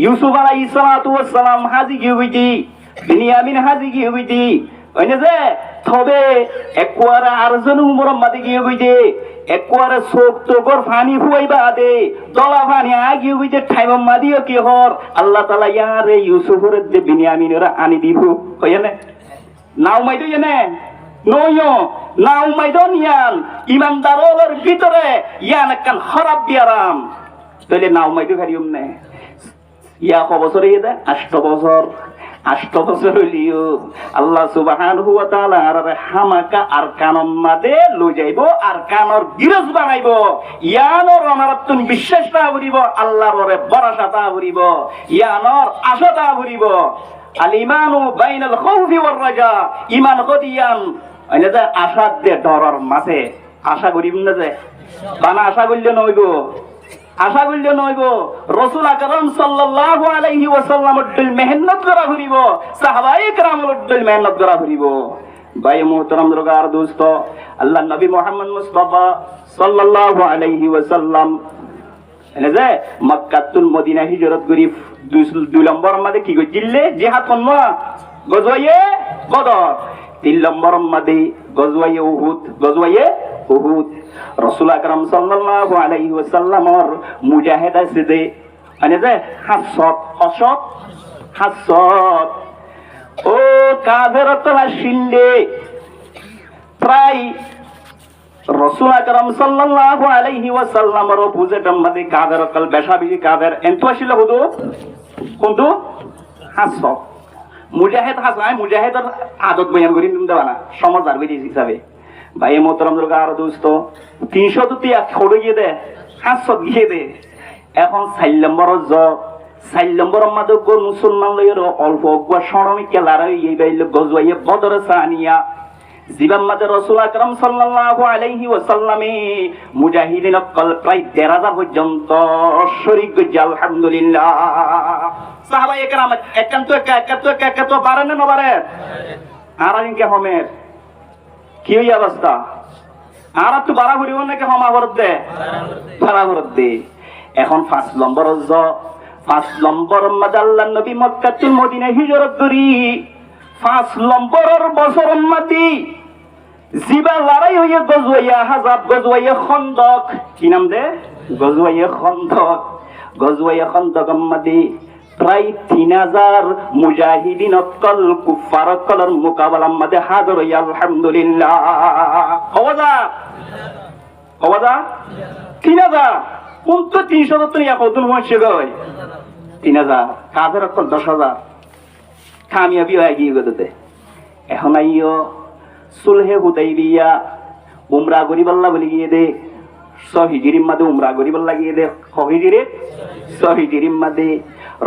ইউসুফ আলাইহিস সালাতু ওয়াস সালাম হাজি গিয়েছি বিনিয়ামিন হাজি গিয়েছি ওইনে যে তবে একবারে আরজন উমর মাদি গিয়ে গইছে একবারে চোখ তোকর পানি ফুয়াইবা দে দলা পানি আগিয়ে গইছে ঠাইম মাদিও কি হর আল্লাহ তাআলা ইয়ারে ইউসুফের দে বিনিয়ামিনের আনি দিব কইনে নাও মাইদো ইনে নয়ো নাও মাইদো নিয়ান ইমানদারের ভিতরে ইয়ান কান খারাপ বিয়ারাম তাইলে নাও মাইদো খারিয়ম নে ইয়া ক বছর ইদা 8 বছর 8 বছর হইলিও আল্লাহ সুবহানাহু ওয়া তাআলা আরে হামাকা আরকানম মাদে লই যাইবো আরকানর গিরজ বানাইবো ইয়ানর আমারতুন বিশ্বাসটা করিব আল্লাহর ভরসাটা করিব ইয়ানর আশাটা করিব আল ঈমানু বাইনাল খাউফি ওয়ার রাজা ঈমান কদিয়ান আইনা যে আশা দে ডরর মাঝে আশা করিব না যে বানা আশা কইলে নইবো আশা করলে নইব রাসূল আকরাম সাল্লাল্লাহু আলাইহি ওয়াসাল্লামের দিল মেহনত করা হইব সাহাবায়ে কেরামের দিল মেহনত করা হইব ভাই মুহতারাম দরগার দোস্ত আল্লাহ নবী মুহাম্মদ মুস্তাফা সাল্লাল্লাহু আলাইহি ওয়াসাল্লাম এনে যে মক্কাতুল মদিনা হিজরত করি 2 নম্বর মধ্যে কি কইছিলে জিহাদ করব গজওয়ে বদর 3 নম্বর মধ্যে গজওয়ে উহুদ রাসূল আকরাম সাল্লাল্লাহু আলাইহি ওয়াসাল্লামর মুজাহিদ আছে যে মানে যে হাসত ও কাফের তলা শিললে প্রায় রাসূল আকরাম সাল্লাল্লাহু আলাইহি ওয়াসাল্লামর বুঝেটাম মধ্যে কাফের কল বেশাবি কাফের এন্ত ছিল হুদু কোনটো হাসত মুজাহিদ হাসায় মুজাহিদের আদত বয়ান করি তুমি দেবা না সমাজ আর বেশি হিসাবে ভাই মোহতারাম দরগার দোস্ত 300 তো তিয়া খড়ে গিয়ে দে 500 গিয়ে দে এখন 4 নম্বরের মধ্যে কোন মুসলমান লইয়ের অল্প একবার শরমে কেলার এই বাইল গজওয়াইয়ে বদর সানিয়া জীবন মধ্যে রাসূল আকরাম সাল্লাল্লাহু আলাইহি ওয়াসাল্লামে মুজাহিদিন কল প্রায় 13000 পর্যন্ত শরীক গজা আলহামদুলিল্লাহ সাহাবায়ে কেরাম একান্ত পারেন না পারে আর ইনকে হমের কি হই অবস্থা আর তো বাড়া করিব নাকি ক্ষমা করত দে বাড়া করত দে এখন 5 নম্বর মধ্যে আল্লাহর নবী মক্কাতুল মদিনা হিজরত করি 5 নম্বরের বছরের মধ্যে জিবা লড়াই হইয়া গজওয়াইয়া হাজাব গজওয়াইয়া খন্দক কি নাম দে গজওয়াইয়া খন্দক মধ্যে প্রায় 3000 মুজাহিদিন অকল কুফার অকলের মোকাবেলার মধ্যে হাজির হইয়া আলহামদুলিল্লাহ কওয়াজা 3000 কোন তো 300 তো ইয়া কতন হইছে গয় 3000 কাফের অকল 10000 কামিয়াবি হয়ে গিয়ে গদতে এখন আইও সুলহে হুদাইবিয়া উমরা গরিবাল্লাহ বলি গিয়ে দে সহিজিরির মধ্যে উমরা গরিবাল্লাহ গিয়ে দে সহিজিরির মধ্যে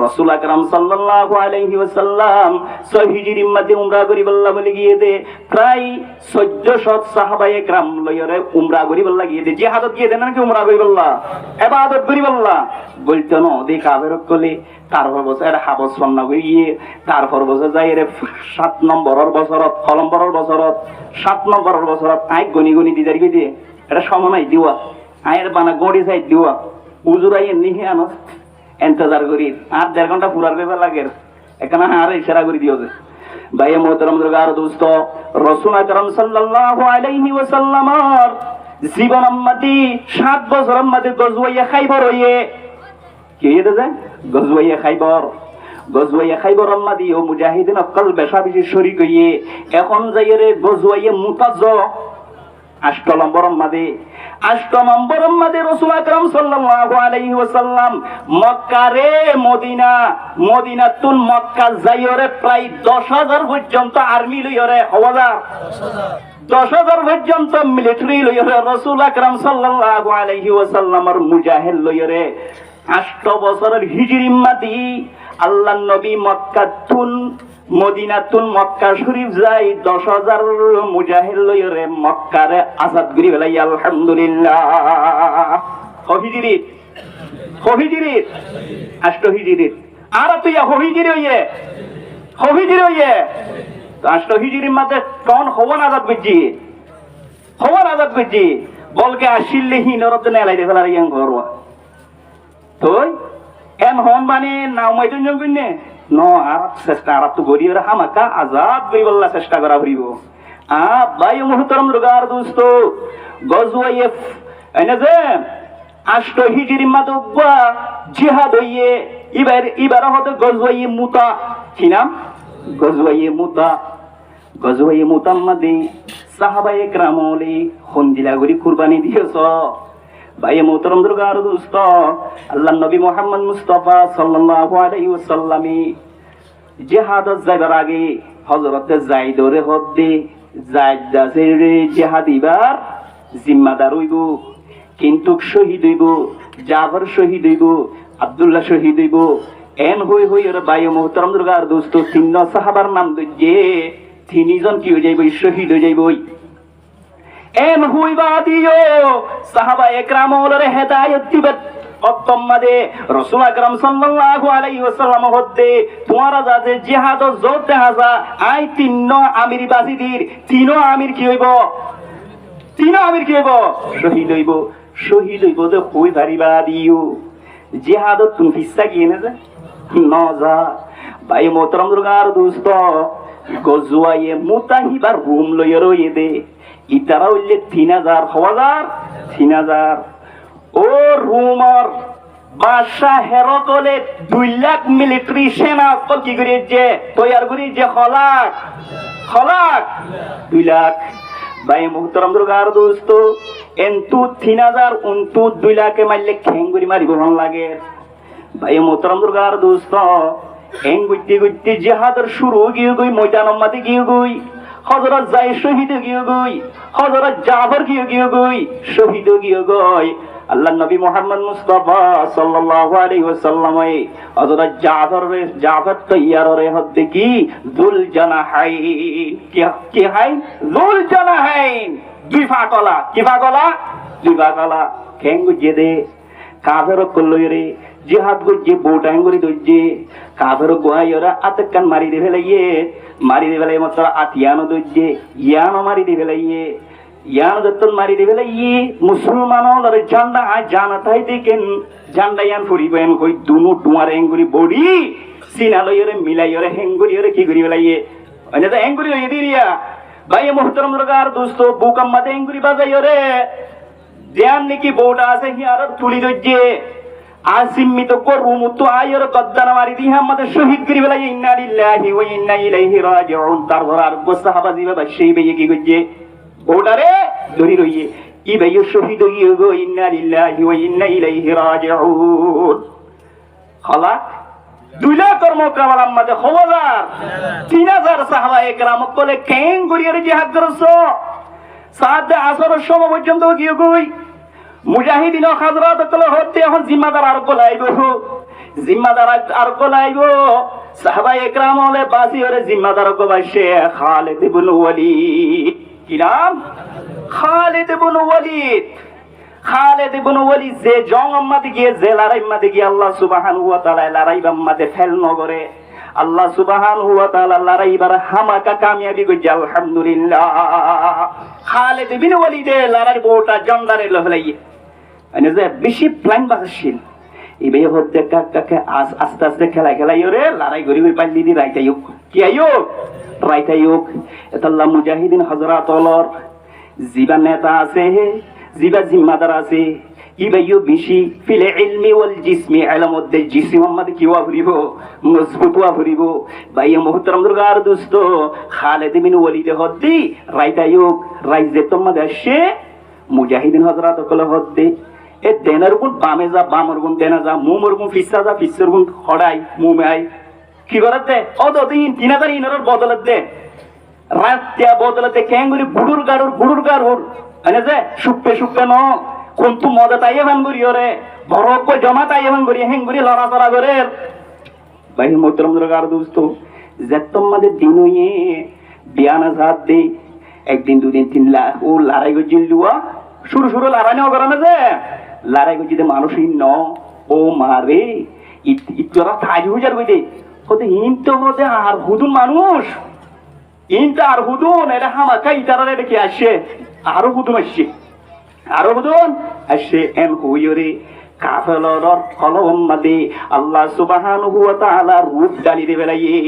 রাসূল আকরাম সাল্লাল্লাহু আলাইহি ওয়াসাল্লাম সহিজিরির মধ্যে উমরা গরিবাল্লাহ বলি গিয়ে দে প্রায় 1400 সাহাবায়ে کرام লইরে উমরা গরিবাল্লাহ গিয়ে দে জিহাদত গিয়ে দে নাকি উমরা গরিবাল্লাহ ইবাদত গরিবাল্লাহ বলতো না দে কাফের কলি তারপর বছর হাবস সন্না গিয়ে তারপর বছর যাই রে 7 নম্বরের বছরত 7 নম্বরের বছরত আই গনি দিদার গিয়ে দে এটা সময় দিওয়া আয়ের বানা গড়ি সাইড দিওয়া উজুরাই নিহে আনস এন্তজার করি আর 1.5 ঘন্টা পুরার ব্যাপার লাগে এখানে আর ইশারা করে দিও যে ভাই মোহতরম দুর্গার দোস্ত রাসূল আকরাম সাল্লাল্লাহু আলাইহি ওয়াসাল্লামের জীবন আম্মাতি 7 বছর আম্মাতি গজওয়ায়ে খাইবার হইয়ে কি হইতে যায় গজওয়ায়ে খাইবার আম্মাদি ও মুজাহিদিন অকল বেশা বেশি শরীক হইয়ে এখন যাইরে গজওয়ায়ে মুতাজ 8 নম্বর আম্মাদে রাসূল আকরাম সাল্লাল্লাহু আলাইহি ওয়াসাল্লাম মক্কা রে মদিনাতুল মক্কা যাইরে প্রায় 10,000 পর্যন্ত আর্মি লইরে হওয়াজার 10,000 পর্যন্ত মিলিটারি লইরে রাসূল আকরাম সাল্লাল্লাহু আলাইহি ওয়াসাল্লামের মুজাহিদ লইরে 8 বছরের হিজরি মাদি আল্লাহর নবী মদিনাতুন মক্কা শরীফ যাই 10,000 মুজাহিদ লইরে মক্কারে আজাদ করি ফেলাই আলহামদুলিল্লাহ হিজরিত 8 হিজরিত আর তুই হিজরি হইয়ে 8 হিজরির মধ্যে কোন হওয়ান আজাদ করছি বলকে আসিলে হিনরত নেলাই দে ফেলার ইয়াং ঘরওয়া তুই এন হন মানে নাও মাইতুন জঙ্গিনে ন আর চেষ্টা আর তো গরিয়ের হামাকা আজাদ করিবল্লা চেষ্টা করা হইব ভাই মুহতরম দুর্গার দোস্ত গজওয়ায়ে এনে যে 8 হিজরি মাদুবা জিহাদ হইয়ে এবার হতে গজওয়ায়ে মুতা কি নাম গজওয়ায়ে মুতা মাদি সাহাবায়ে কেরামলি হন্দিলা গরি কুরবানি দিয়েছ ভাই মোহতরম দুর্গার দোস্ত আল্লাহর নবী মুহাম্মদ মুস্তাফা সাল্লাল্লাহু আলাইহি ওয়াসাল্লামে জিহাদত যাইবার আগে হযরতে যায়েদরে হদ্দে যায়েদের জিহাদ দিবার জিম্মাদার হইব কিন্তু শহীদ হইব জাফর শহীদ হইব আব্দুল্লাহ শহীদ হইব এন হই ওর ভাই মোহতরম দুর্গার দোস্ত 3 সাহাবার নাম দইয়ে 3 জন কি হয়ে যাইব শহীদ হয়ে যাইব এন হইবা দিও সাহাবা একরাম ওলরে হেদায়েত দিবে অত্তম্মাদে রাসূল আকরাম সাল্লাল্লাহু আলাইহি ওয়াসাল্লাম হতে তোমারা যাতে জিহাদ জোতে হাজা আই 3 আমির বাজিদির 3 আমির কি হইব শহীদ হইব যে কই ভারিবা দিও জিহাদ তুমি ফিসা গিয়ে না যে নজা ভাই মোহতরম দুর্গার দোস্ত গজওয়ায়ে মুতাহিবার রুম লইয়া রইয়ে দে ইতারা হইলে 3,000 ও রুমর বাদশাহ হেরকলে 2 লাখ মিলিটারি সেনা কি করে যে তৈয়ার করি যে খলাক 2 লাখ ভাই মুহতরম দুর্গার দোস্ত এন্তু 3,000 উন্তু 2 লাখে মারলে খেঙ্গুরি মারিব ভাল লাগে ভাই মুহতরম দুর্গার দোস্ত এং গুইতে জিহাদের শুরু গিয়ে গই ময়দানের মাঝে গিয়ে গই হযরত যাই শহীদ গিয়ে গই হযরত জাফর গিয়ে গই শহীদ গিয়ে গই আল্লাহর নবী মুহাম্মদ মুস্তাফা সাল্লাল্লাহু আলাইহি ওয়াসাল্লাম হযরত জাফর তৈয়ারে হদ্দে কি যুল জানাহাইন কি হাই যুল জানাহাইন দুই ফাকলা কেঙ্গু জেদে কাফের কলইরে জিহাদ গজে বোটাঙ্গুরি দজ্জে কাফের গোয়াইরা আতকান মারি দে ফেলাই মাত্র আতিয়ানো দজ্জে ইয়ানো মারি দে ফেলাইয়ে ইয়ানো দত্তন মারি দে ফেলাইয়ে মুসলমানর জান্ডা আ জানাতাই দেখেন জান্ডা ইয়ান ফুরিবেন কই দুনু টুয়ার এঙ্গুরি বডি সিনালইরে মিলাইরে হেঙ্গুরিরে কি করি ফেলাইয়ে মানে তো হেঙ্গুরি হই দিরিয়া ভাই মুহতরম দুর্গার দোস্ত বুকাম্মাতে হেঙ্গুরি বাজাইরে ধ্যান নাকি বোটা আছে হিয়ার তুলি দজ্জে আসিমিত করুম তো আয়র কদ্দানা মারি দি আমাদের শহীদ করি বলাই ইন্না লিল্লাহি ওয়া ইন্না ইলাইহি রাজিউন তারপর আর সাহাবা জিবা সেই বেয়ে কি গজে বোটারে ধরি রইয়ে ই বেয়ে শহীদ হইয়ে গো ইন্না লিল্লাহি ওয়া ইন্না ইলাইহি রাজিউন খালা 2 লাখ কর্মকার আমাদের খবরদার 3,000 সাহাবা একরাম বলে কেন গরিয়ার জিহাদ করছো সাদে আসর সময় পর্যন্ত গিয়ে গই মুজাহিদিন হাজরাত কল হতে এখন জিম্মাদার আর কোলাইব সাহাবা একরাম হলে বাসি হরে জিম্মাদার কো বাইশে খালিদ ইবনে ওয়ালিদ কি নাম খালিদ ইবনে ওয়ালিদ যে জং আম্মাতে গিয়ে যে লড়াই মাতে গিয়ে আল্লাহ সুবহানাহু ওয়া তাআলা লড়াই বাম্মাতে ফেল নগরে আল্লাহ সুবহানাহু ওয়া তাআলা লড়াইবার হামাকা কামিয়াবি গই আলহামদুলিল্লাহ খালিদ ইবনে ওয়ালিদ লড়াই বোটা জন্দারে লহলাই এনে যে বেশি প্ল্যান বাসছিল ইবে হতে কাকে আস্তে আস্তে খেলাই ওরে লড়াই গরি পাল্লি দি রাইতাইক কি আইক রাইতাইক এতাল্লাহ মুজাহিদিন হযরত অলর জিবা নেতা আছে জিবা জিম্মাদার আছে ইবাইও বেশি ফিল ইলমি ওয়াল জিসমি আলামত জিসম মধ্যে কি ওয়া ফুরিব মজবুত ওয়া ফুরিব ভাই মুহতারাম দুর্গার দোস্ত খালিদ বিন ওয়ালিদ হদ্দি রাইতাইক রাইজে তোমাদের আসে মুজাহিদিন হযরত কল হদ্দি এ দেনার গুণ বামে যা বামর গুণ দেনা যা মুমর গুণ ফিসা যা ফিসর গুণ খড়াই মুমাই কি করতে ও তো তিন হাজার ইনার বদলত দে রাত্য়া বদলতে কেঙ্গুরি বুড়ুর গাড়ুর মানে যে সুপ্পে ন কোনটু মজা তাইয়ে ভান করি ওরে বড় কই জমা তাইয়ে ভান করি হেঙ্গুরি লড়াচড়া করে ভাই মোহতরম দুর্গার দোস্ত যেতম মাদের দিন হইয়ে বিয়ানা জাত দে একদিন দুদিন 3 লাখ ও লড়াই গজিল লুয়া শুরু লড়াই নেওয়া করে না যে লড়াই গজিতে মানুষই ন ও মারে ইতরা থাই হুজার কই দে হতে হিম তো হতে আর হুদুন মানুষ ইনটা আর হুদুন এটা হামাকা ইতারা দেখে আসে আরো হুদুন আসে এম হুইরে কাফেলর কলম মাদে আল্লাহ সুবহানাহু ওয়া তাআলা রূপ ডালি দেবে লাইয়ে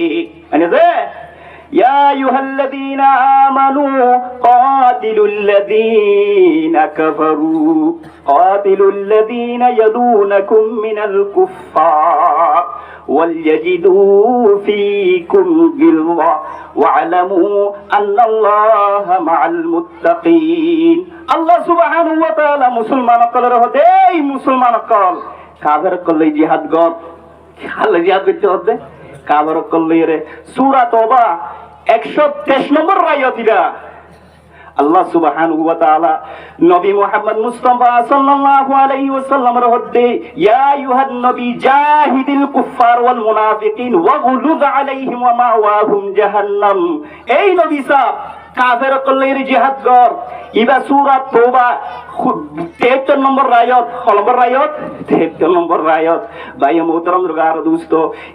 মানে যে ইয়া আইয়ুহাল্লাযীনা আমানু কাতিলুল্লাযীনা কাফারু কাতিলুল্লাযীনা ইয়াদুনাকুম মিনাল কুফফার وَلْيَجِدُوا فِيكُمْ غِلْظَةً وَاعْلَمُوا أَنَّ اللَّهَ مَعَ الْمُتَّقِينَ আল্লাহ সুবহানাহু ওয়া তাআলা মুসলমান কলর হতে এই মুসলমান কল কাফের কলই জিহাদ গর খালে জিহাদ করতে হতে কাফের কলই রে সূরা তওবা 123 নম্বর আয়াতিরা আল্লাহ সুবহানাহু ওয়া তাআলা নবী মুহাম্মদ মুস্তাফা সাল্লাল্লাহু আলাইহি ওয়াসাল্লাম এর হদ্দে ইয়া আইয়ুহান নবী জাহিদিল কুফফার ওয়াল মুনাফিকিন ওয়াগলুজ আলাইহিম ওয়া মাওয়াহুম জাহান্নাম এই নবী সাহেব কাফের কল্লের জিহাদ কর ইবা সূরা তওবা 73 নম্বর আয়াত 73 নম্বর আয়াত ভাই মুহতারাম দুর্গার দোস্ত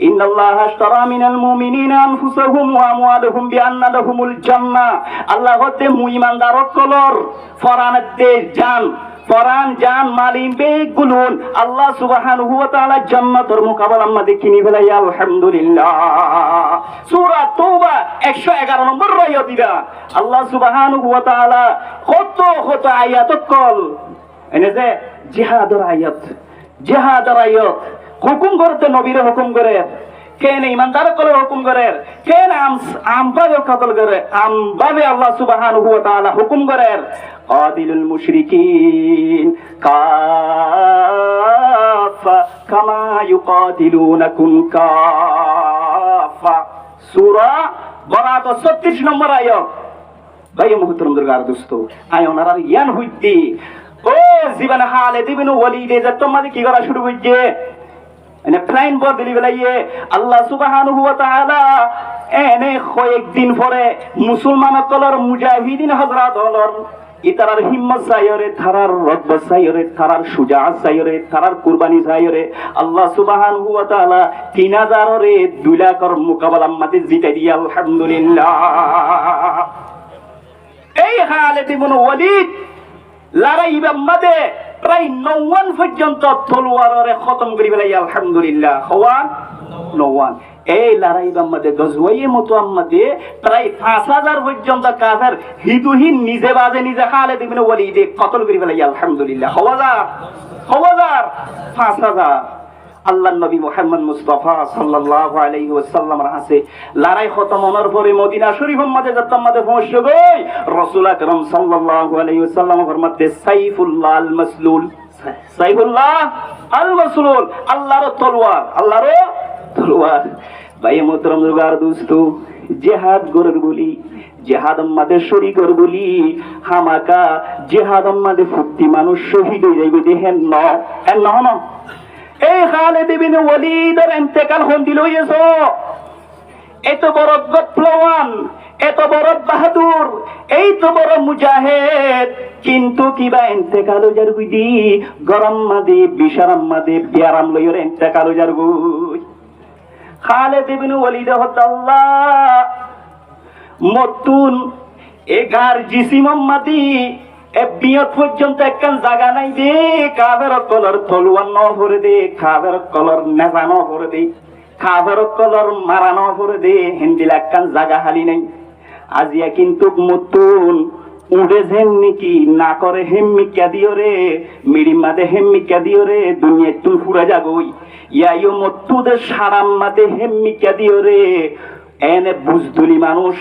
ইন্নাল্লাহা আশতারা মিনাল মুমিনিনা আনফুসাহুম ওয়া আমওয়ালাহুম বিআন্না লাহুমুল জান্নাহ আল্লাহ হতে মুঈমানদার কলর ফরানতে জান মালিম বেগুলুন আল্লাহ সুবহানাহু ওয়া তাআলা জান্নাতের মুকাবালা আমাদের কিনি ফেলাই আলহামদুলিল্লাহ সূরা তওবা 111 নম্বর আয়াতিরা আল্লাহ সুবহানাহু ওয়া তাআলা কত আয়াত কল এনে যে জিহাদের আয়াত হুকুম করতে নবীর হুকুম করে কেন ইমানদার কলে হুকুম করে কেন আমভাবে কতল করে আমভাবে আল্লাহ সুবহানাহু ওয়া তাআলা হুকুম করে কাতিলুল মুশরিকিন কাফা কামা ইউকাতিলুনাকুম কাফা সূরা বারাত 36 নম্বর আয়াত ভাই মুহতারাম দুর্গার দোস্ত আয় ওনারা ইয়ান হইতে ও জীবন খালিদ ইবনে ওয়ালিদ যে তোমাদের কি করা শুরু হইছে এনে প্লাইন বর দিলি বেলাইয়ে আল্লাহ সুবহানাহু ওয়া তাআলা এনে কয়েকদিন পরে মুসলমান কলর মুজাহিদিন হযরত হলর ইতারার হিম্মত সাইরে থারার রতব সাইরে থারার সুজাআত সাইরে থারার কুরবানি সাইরে আল্লাহ সুবহানাহু ওয়া তাআলা 3000 রে 2 লাখর মুকাবালা মাতে জিতে দিয়া আলহামদুলিল্লাহ এই খালিদ ইবনে ওয়ালিদ লড়াইবা মাদে প্রায় 90 পর্যন্ত তলোয়ারে খতম করি ফেলাই আলহামদুলিল্লাহ হওয়া 90 এই লড়াইবা মাদে গজওয়ায়ে মুতাম্মাদে প্রায় 5000 পর্যন্ত কাফের হিদুহি নিজে খালিদ ইবনে ওয়ালিদ কতল করি ফেলাই আলহামদুলিল্লাহ হওয়া 5000 আল্লাহর নবী মুহাম্মদ মুস্তাফা সাল্লাল্লাহু আলাইহি ওয়াসাল্লাম রাসে লড়াই খতম হওয়ার পরে মদিনা শরীফের মধ্যে যতম মধ্যে পৌঁছে গই রাসূল আকরাম সাল্লাল্লাহু আলাইহি ওয়াসাল্লাম ফরমাতে সাইফুল্লাহ আল মাসলুল আল্লাহর তলোয়ার ভাই মুহতারাম দুর্গার দোস্ত জিহাদ গরর বলি জিহাদ আমাদের শরীকর বলি হামাকা জিহাদ আমাদের ফুটি মানুষ শহীদ হয়ে যাবে দেখেন না এই খালিদ ইবনে ওয়ালিদের ইন্তেকাল হন দিল হইছো এত বড় গপ্লওয়ান এত বড় বাহাদুর এই তো বড় মুজাহিদ কিন্তু কিবা ইন্তেকাল হইজার বুঝি গরম মাদে বিশারাম মাদে বিয়ারাম লইর ইন্তেকাল হইজার বুঝ খালিদ ইবনে ওয়ালিদ আল্লাহ মতুন এগার জিসিম মাদি এ বিয়ত পর্যন্ত একখান জায়গা নাই দে কাবের কলর তলুয়ার ন ভরে দে কাবের কলর নেজানো ভরে দে কাবের কলর মারানো ভরে দে হিন্দিল একখান জায়গা হালি নাই আজিয়া কিন্তু মতুন উড়ে যেন নাকি না করে হেম্মিকা দিও রে মিড়িম মাদে হেম্মিকা দিও রে দুনিয়া তুই ফুরা যাগই ইয়াইও মতুদের সারাম মাদে হেম্মিকা দিও রে এনে বুঝদুলি মানুষ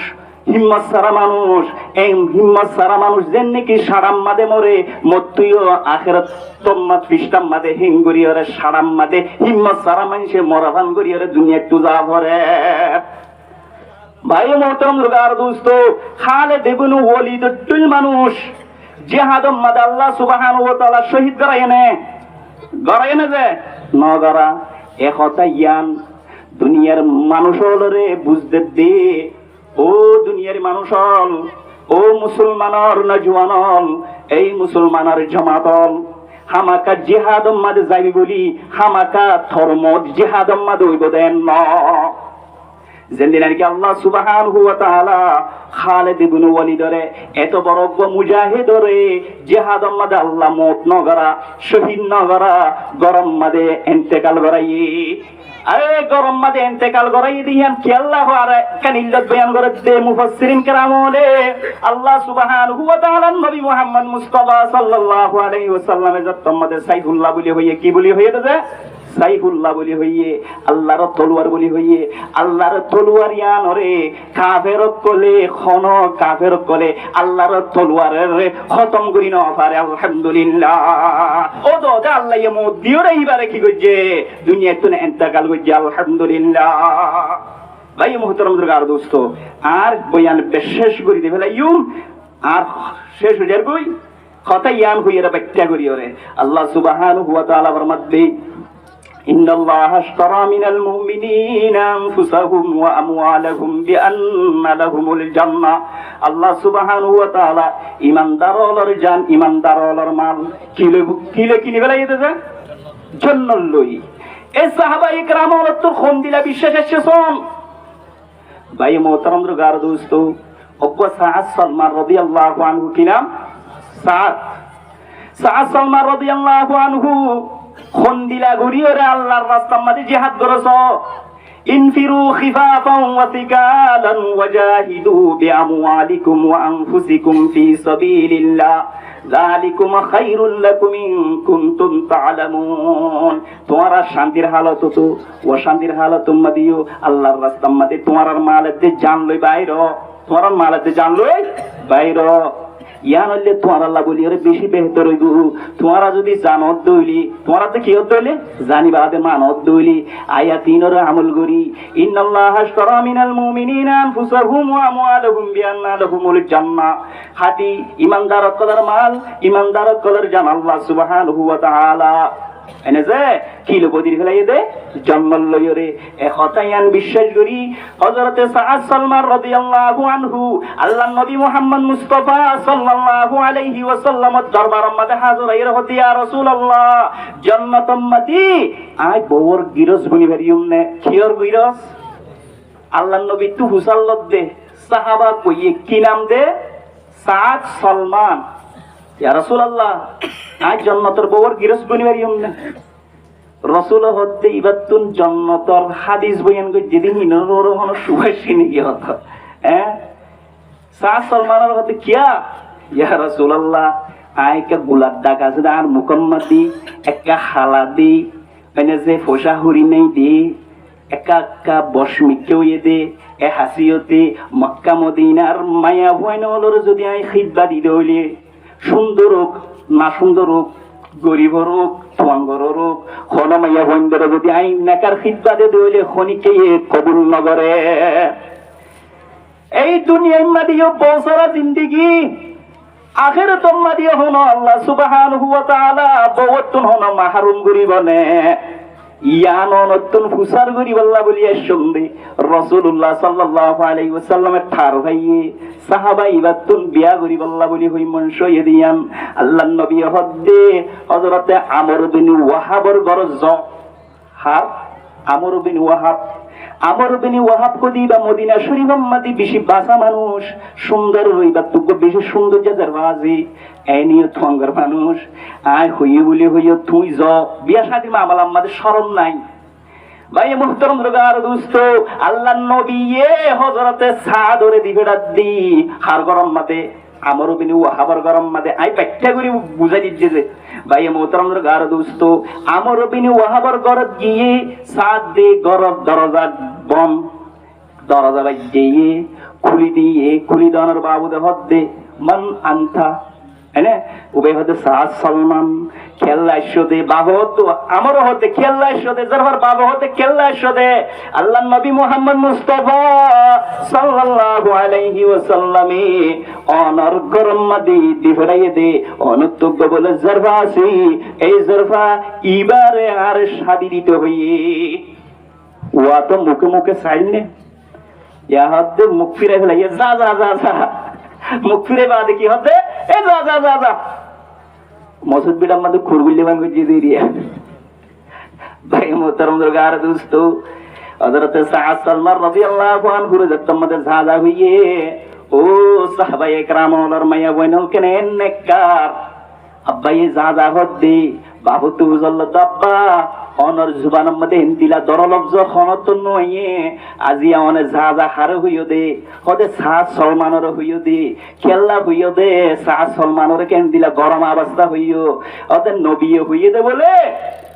হিম্মত সারা মানুষ এই হিম্মত সারা মানুষ যেন নাকি সারাম মাদে মরে মতুইও আখেরাত তোমাত ফিস্টাম মাদে হিঙ্গুরিয়রে সারাম মাদে হিম্মত সারা মানুষে মরাভান করিয়রে দুনিয়া তুই যা ভরে ভাই মোহতরম লোকার দোস্ত খালেদ ইবনে ওয়ালিদ তুল মানুষ জিহাদম মাদে আল্লাহ সুবহানাহু ওয়া তাআলা শহীদ গরায়নে যে নগরা একতা ইয়ান দুনিয়ার মানুষ হলরে বুঝতে দে ও দুনিয়ার মানুষ হল ও মুসলমানর নজওয়ানল এই মুসলমানের জমাতল হামাকা জিহাদম মাদে যাইবি বলি হামাকা ধর্মত জিহাদম মাদে হইব দেন না যেদিন আর কি আল্লাহ সুবহানাহু ওয়া তাআলা খালিদ ইবনে ওয়ালিদরে এত বড় মুজাহিদরে জিহাদ মাদে আল্লাহ মত নগরা শহীদ নগরা গরম মাদে ইন্তেকাল করাই আরে গরম মাদে ইন্তেকাল করাই দিয়ান কি আল্লাহ আর কানিল্লাত বয়ান করে দে মুফাসসিরিন کرام বলে আল্লাহ সুবহানাহু ওয়া তাআলা নবী মুহাম্মদ মুস্তাফা সাল্লাল্লাহু আলাইহি ওয়াসাল্লামের জাত মাদে সাইফুল্লাহ বলি হইয়ে কি বলি হইয়ে দে সাইফুল্লাহ বলি হইয়ে আল্লাহর তলোয়ার বলি হইয়ে আল্লাহর তলোয়ার ইয়ানরে কাফের কলে খন কাফের কলে আল্লাহর তলোয়ারের খতম করি না পারে আলহামদুলিল্লাহ ও দোদা আল্লাহ ইয়ে মোদিও রইবারে কি কইছে দুনিয়ায় তুনে ইন্তেকাল কইছে আলহামদুলিল্লাহ ভাই মুহতারাম দরগার দোস্ত আর বয়ান শেষ করি দে ফেলাইও আর শেষ হয়ে যার কই কথা ইয়ান হইরা ব্যাখ্যা করি ওরে আল্লাহ সুবহানাহু ওয়া তাআলা ফরমাতে إن الله اشترى من المؤمنين أنفسهم وأموالهم بأن لهم الجنة الله سبحانه وتعالى إيمان دارولر جان إيمان دارولر مال কিলে বেলা যেতেছে জান্নাত লই এই সাহাবায়ে کرام তো খুন দিলা বিশ্বাস এসেছেন ভাই মোহতারাম দরগার দোস্ত ওকো সাদ সালমান রাদিয়াল্লাহু আনহু কি নাম সাদ সালমান রাদিয়াল্লাহু আনহু খন্দিলা ঘুরিয়রে আল্লাহর রাস্তার মধ্যে জিহাদ করছ ইনফিরু খিফাফান ওয়া সিকালান ওয়াজাহিদু বিআমওয়ালিকুম ওয়া আনফুসিকুম ফি সাবিলিল্লাহ যালিকুম খায়রুল লাকুম ইন কুনতুম তা'লামুন তোমারা শান্তির হালত তো ও শান্তির হালত মদিও আল্লাহর রাস্তার মধ্যে তোমার মালতে জান লই বাইর তোমার মালতে জান লই বাইর ইয়ান হইলে তোমার আল্লাহ বলি আরে বেশি বেহতর হইব তোমারা যদি জানত দইলি তোমারা তো কি হইলে জানিবা আদে মানত দইলি আয়া তিনর আমল করি ইন্নাল্লাহ আশতারা মিনাল মুমিনিনা আনফুসাহুম ওয়া আমওয়ালাহুম বিআন্না লাহুমুল জান্নাহ হাদি ইমানদার কলার মাল ইমানদার কলার জান আল্লাহ সুবহানাহু ওয়া তাআলা এনে যে কিলো বদির ফেলাই দে জান্নাত লইরে এ হতায়ান বিশ্বাস করি হযরতে সাদ সালমান রাদিয়াল্লাহু আনহু আল্লাহর নবী মুহাম্মদ মুস্তাফা সাল্লাল্লাহু আলাইহি ওয়াসাল্লামের দরবারের মধ্যে হাজির হইরা হতে ইয়া রাসূলুল্লাহ জান্নাত উম্মতি আই বউর গিরস বনি ভরিয়ম নে কিয়র গিরস আল্লাহর নবী তু হুসাল্লত দে সাহাবা কইয়ে কি নাম দে সাদ সালমান ইয়া রাসূলুল্লাহ আজ জান্নাতের বউর গিরস বনি ভরিয়ম নে রাসূল হতে ইবাতুন জান্নাতের হাদিস বয়ান কই যেদিন নরর হন সুভাষিনী কি হতো সাদ সালমানের হতে কিয়া ইয়া রাসূলুল্লাহ আইকা গুলাদ ডাক আছে আর মুকম্মতি একটা হালাদি মানে যে ফোসা হুরি নেই দি একা একা বশমিকেও দে এ হাসিয়তে মক্কা মদিনার মায়া ভয়নলর যদি আই খিদবা দিলে হইলে সুন্দর হোক না সুন্দর হোক গরিব হোক তোয়াঙ্গর হোক হন মাইয়া ভয়ন্দর যদি আই নাকার খিদবা দিতে হইলে খনিকে কবুল নগরে এই দুনিয়ার মাদিও বছরা জিন্দিগি আখিরাত মাদিও হন আল্লাহ সুবহানাহু ওয়া তাআলা বওতুন হন মাহরুম গরিবনে ইয়ানো নতুন ফুসার গরিব আল্লাহ বলিয়া শুনবে রাসূলুল্লাহ সাল্লাল্লাহু আলাইহি ওয়াসাল্লামের ঠার ভাইয়ে সাহাবা ইবাতুন বিয়া গরিব আল্লাহ বলি হই মনসো ইদিয়ান আল্লাহর নবী হদ্দে হযরতে আমর বিন ওয়াহাবর গরজ হার আমর বিন ওয়াহাব আমর বিন ওয়াহাব কদি বা মদিনা শরীফ মাদি বেশি বাসা মানুষ সুন্দর রইবা তুগ বেশি সুন্দর যাদের বাজি এনিও থঙ্গর মানুষ আয় হইয়ে বলি হইয়ে তুই য বিয়া শাদী মামলা আমাদের শরম নাই ভাই মুহতারাম রগার দোস্ত আল্লাহর নবী হযরতে সাদরে দিবেড়া দি হার গরম মাতে আমর বিন ওয়াহাবর গরম মাতে আই ব্যাখ্যা করি বুঝাই দিচ্ছে যে ভাই মুহতারাম রগার দোস্ত আমর বিন ওয়াহাবর গরত গিয়ে সাদ দে গরব দরজা বম দরজা বাজিয়ে খুলি দনের বাবু দে হদ্দে মান আনতা হ্যাঁ উভয় হতে সাদ সলমান খেল্লা শোদে বাবা হতো আমারও হতে খেল্লা শোদে জরবার বাবা হতে খেল্লা শোদে আল্লাহ নবী মুহাম্মদ মুস্তাফা সাল্লাল্লাহু আলাইহি ওয়াসাল্লামে অনর গরম মাদি দিফরাইয়ে দে অনুত্তব্য বলে জরফা আসি এই জরফা ইবারে আর শাদি দিতে হইয়ে ওয়া তো মুখে মুখে চাইলে ইয়া হতে মুখ ফিরে ফেলাইয়ে যা যা যা যা মুখ ফিরে বাদে কি হতে এ যা যা যা যা মসজিদ বিটার মধ্যে খুরগুলি বাঙ্গি দিয়ে দিয়ে ভাই মোহতারাম দরগার দোস্ত হযরত সাদ সালমান রাদিয়াল্লাহু আনহু যখন মধ্যে ঝাজা হইয়ে ও সাহাবায়ে کرام ওর মায়া বইনল কেন নেককার আব্বাই ঝাজা হদ্দি বাবু তু জল্লত আব্বা অনর জুবানের মধ্যে হিন্দিলা দরলব্জ খনত নয়ে আজি অনে ঝাজা হার হইও দে হদে সাদ সলমানের হইও দে খেলা হইও দে সাদ সলমানের কেন দিলা গরম অবস্থা হইও ওদের নবী হইয়ে দে বলে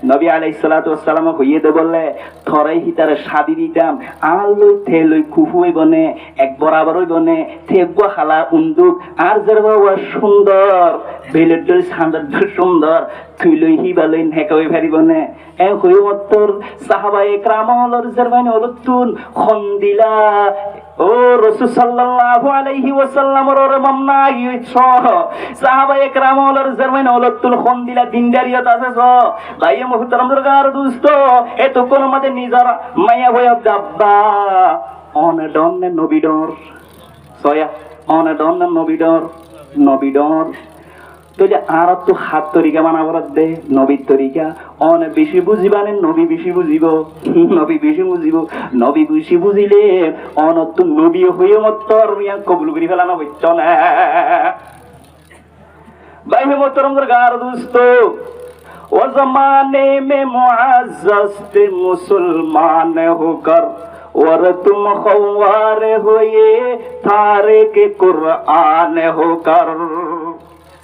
নবী আলাইহিস সালাতু ওয়াস সালাম হইয়ে দে বলে থরাই হিতারে শাদি দিতাম আর লই থে লই কুফুই বনে এক বরাবর হই বনে থেগো খালা উন্দুক আর জরবা সুন্দর বেলেডল সান্দর সুন্দর তুই লই হিবালই হেকাই ভারিবনে এ হইমতর সাহাবায়ে کرامর জরবান হলতুন খন্দিলা ও রাসূল সাল্লাল্লাহু আলাইহি ওয়াসাল্লামর মামনা ইছ সাহাবায়ে کرامর জরবান হলতুল খন্দিলা দিনদারিয়ত আছে স ভাই মুহতারাম দরগার দোস্ত এত কোন মতে নিজর মায়া হয়ে দাব্বা অন ডন নবিডর সয়া অন ডন নবিডর তো যে আর তো হাত তরিকা বানাবার দে নবীর তরিকা অন বেশি বুঝিবানে নবী বেশি বুঝিব নবী বেশি বুঝিলে অন তো নবী হয়ে মত্তর মিয়া কবুল করি ফেলানো হইছ না ভাই মোহতারাম দরগার দোস্ত ও জমানে মে মুআজ্জাজ তে মুসলমান হোকর और तुम खवार हुए थारे के कुरान होकर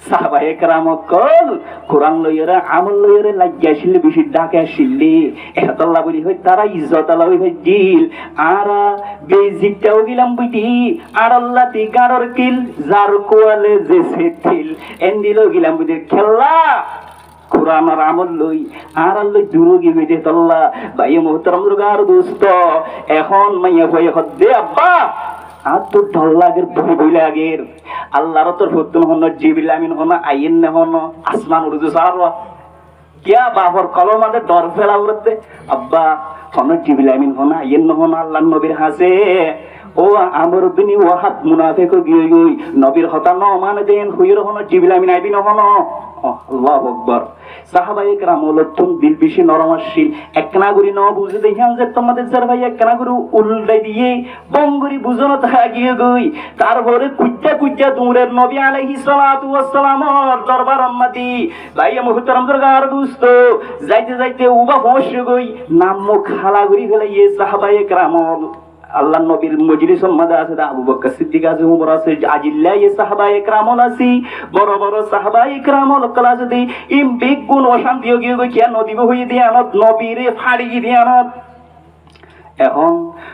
সাহাবায়ে کرام কল কোরআন লইরা আমল লইরা লাগিয়াছিল বেশি ডাকে আসিলি এত আল্লাহ বলি হই তারা ইজ্জত আল্লাহ হই দিল আর বেজিকটাও গিলাম বুইটি আর আল্লাহ তি গারর কিল জার কোয়ালে যে সেতিল এন্দিলো গিলাম বুইটি খেলা কোরআন আর আমল লই আর আল্লাহ দুরুগি হইতে আল্লাহ ভাই মুহতারাম দরগার দোস্ত এখন মাইয়া হয়ে হদ্দে আব্বা আর তো ঢল লাগের বই লাগের আল্লাহর তোর ফতুন হন জিবিল আমিন হন আইন না হন আসমান উর্দু সারওয়া কিয়া বাহর কলম আমাদের ডর ফেলা উড়তে আব্বা হন জিবিল আমিন হন আইন না হন আল্লাহর নবীর হাসে ও আমর বিন ওয়াহাব মুনাফিক গই নবীর হতা ন মানে দেন হইর হন জিবিল আমিন আইবি না হন আল্লাহু আকবার সাহাবায়ে کرام লতুন দিল বেশি নরমাশীল একনা গুরি ন বুঝে দেখান যে তোমাদের স্যার ভাই একনা গুরু উল্টাই দিয়ে বঙ্গুরি বুঝনো থাকিয়ে গই তারপরে কুচ্চা দূরের নবী আলাইহিস সালাতু ওয়াস সালামর দরবার আম্মাতি ভাই মুহতারাম দরগার দোস্ত যাইতে উবা হোশ গই নাম খালা গুরি ফেলাইয়ে সাহাবায়ে کرام আল্লাহ নবীর মজলিসের মধ্যে আছে আবু বকর সিদ্দিক আছে উমর আছে আজিল্লাহ এই সাহাবায়ে کرام আছে বড় বড় সাহাবায়ে کرام ক্লাস দি ইম বিগ গুণ অশান্তি গিয়ে কি নদীব হই দিয়া নবীরে ফাড়ি দিয়া এখন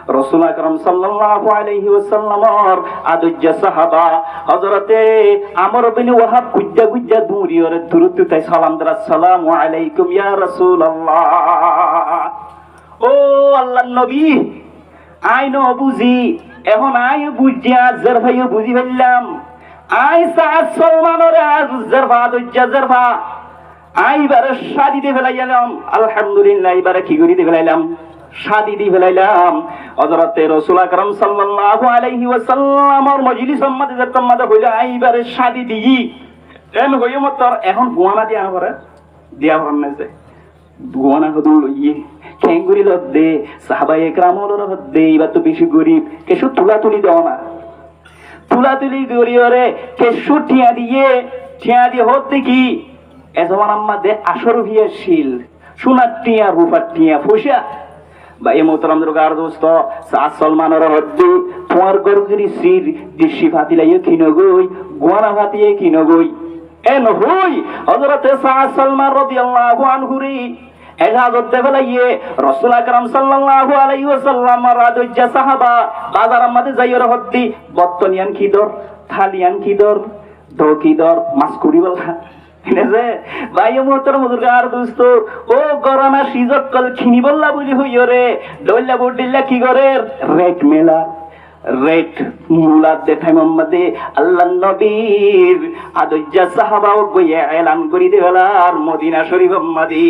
রাসূল আকরাম সাল্লাল্লাহু আলাইহি ওয়াসাল্লামর আদজ্জা সাহাবা হযরতে আমর বিন ওয়াহাব গুজ্জা দূরিয়রে দুরুদ তাই সালাম দরা আসসালামু আলাইকুম ইয়া রাসূলুল্লাহ ও আল্লাহর নবী আই ন বুঝি এখন আই বুঝিয়া জের ভাইও বুঝি ফেললাম আই সাদ সলমানের জেরভা দজ্জা জেরভা আই বারে শাদি দিয়ে ফেলাইলাম আলহামদুলিল্লাহ এবারে কি করি দিয়ে ফেলাইলাম শাদি দিয়ে ফেলাইলাম হযরতে রাসূল আকরাম সাল্লাল্লাহু আলাইহি ওয়াসাল্লামর মজলিসের মধ্যে যেতাম মধ্যে হইলো আই বারে শাদি দিই এম হইও মত এখন গুয়ানা দিয়া করে দিয়া ভরনেছে গুয়ানা হদু ইয়ে খেঙ্গুরি লদ্দে সাহাবাই একরামর হদ্দে এবার তো বেশি গরিব কেসু তুলি দেওয়া না তুলি গরিয়রে কেসু টিয়া দিয়ে হতে কি এজমান আম্মাদে আসর ভিয়া শিল সোনার টিয়া রূপার টিয়া ফুসা বা এ মোহতারাম দুর্গার দোস্ত সালমানের হদ্দে তোমার গরুজুরি শ্রীর দৃষ্টি ফাতিলাইয়ে কিনগই গোয়ানা ফাতিয়ে কিনগই এন হই হযরতে সালমান রাদিয়াল্লাহু আনহু রে এজাজত দেবলাইয়ে রাসূল আকরাম সাল্লাল্লাহু আলাইহি ওয়াসাল্লাম রাদুজ্জা সাহাবা বাজার মধ্যে যাইয়র হদ্দি বত্তনিয়ান কি দর থালিয়ান কি দর দকি দর মাসকুড়ি বলা এনেছে ভাই মোহতারাম দুর্গার দোস্ত ও গরানা সিজত কল খিনি বললা বুঝি হইয়রে দইলা বডিল্লা কি করে রেট মেলা রেট মুলাদ দেখাই মোহাম্মদে আল্লাহ নবীর আদজ্জা সাহাবা গইয়া এলান করি দেলার মদিনা শরীফ মাদি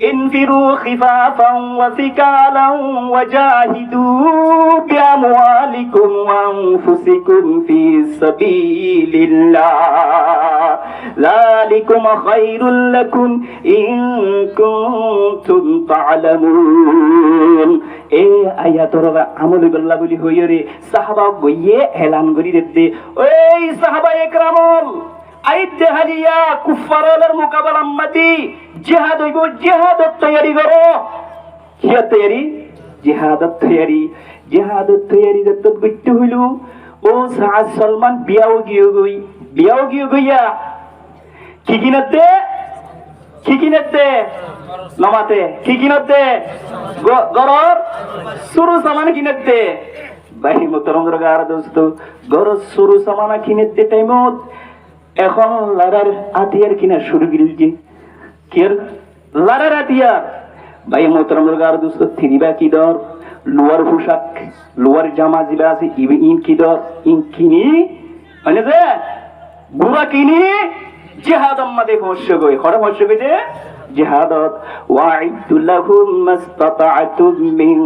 انفروا خفافا وثقالا وجاهدوا بأموالكم وأنفسكم في سبيل الله ذلكم خير لكم إن كنتم تعلمون এই আয়াতর আমল বিল্লাহ বলি হইরে সাহাবা গইয়ে এলান করি দিতে ওই সাহাবা একরামল আইতে হালিয়া কুফারের মোকাবেলা মাটি জিহাদ হইব জিহাদত তৈরি করো কিয়া তৈরি জিহাদত তৈরি যত গইতে হইল ও সাদ সালমান বিয়াও গইয়া কি কিনতে নমাতে কি কিনতে গরর সুরু সামান কিনতে ভাই মোহতারাম দুর্গার দোস্ত গরর সুরু সামানা কিনতে টাইমত এখন লারার আতিয়ার কিনা শুরু গিলছে কের লারার আতিয়ার ভাই মোহতারাম দুর্গার দোস্ত থিরিবা কি দর লোয়ার পোশাক লোয়ার জামা জিবা আছে ইন কি দর ইন কিনি মানে যে বুড়া কিনি জিহাদ আম্মাদে ফসে গই খড়া ফসে গই যে জিহাদত ওয়াইদু লাহুম মাসতাতা'তুম মিন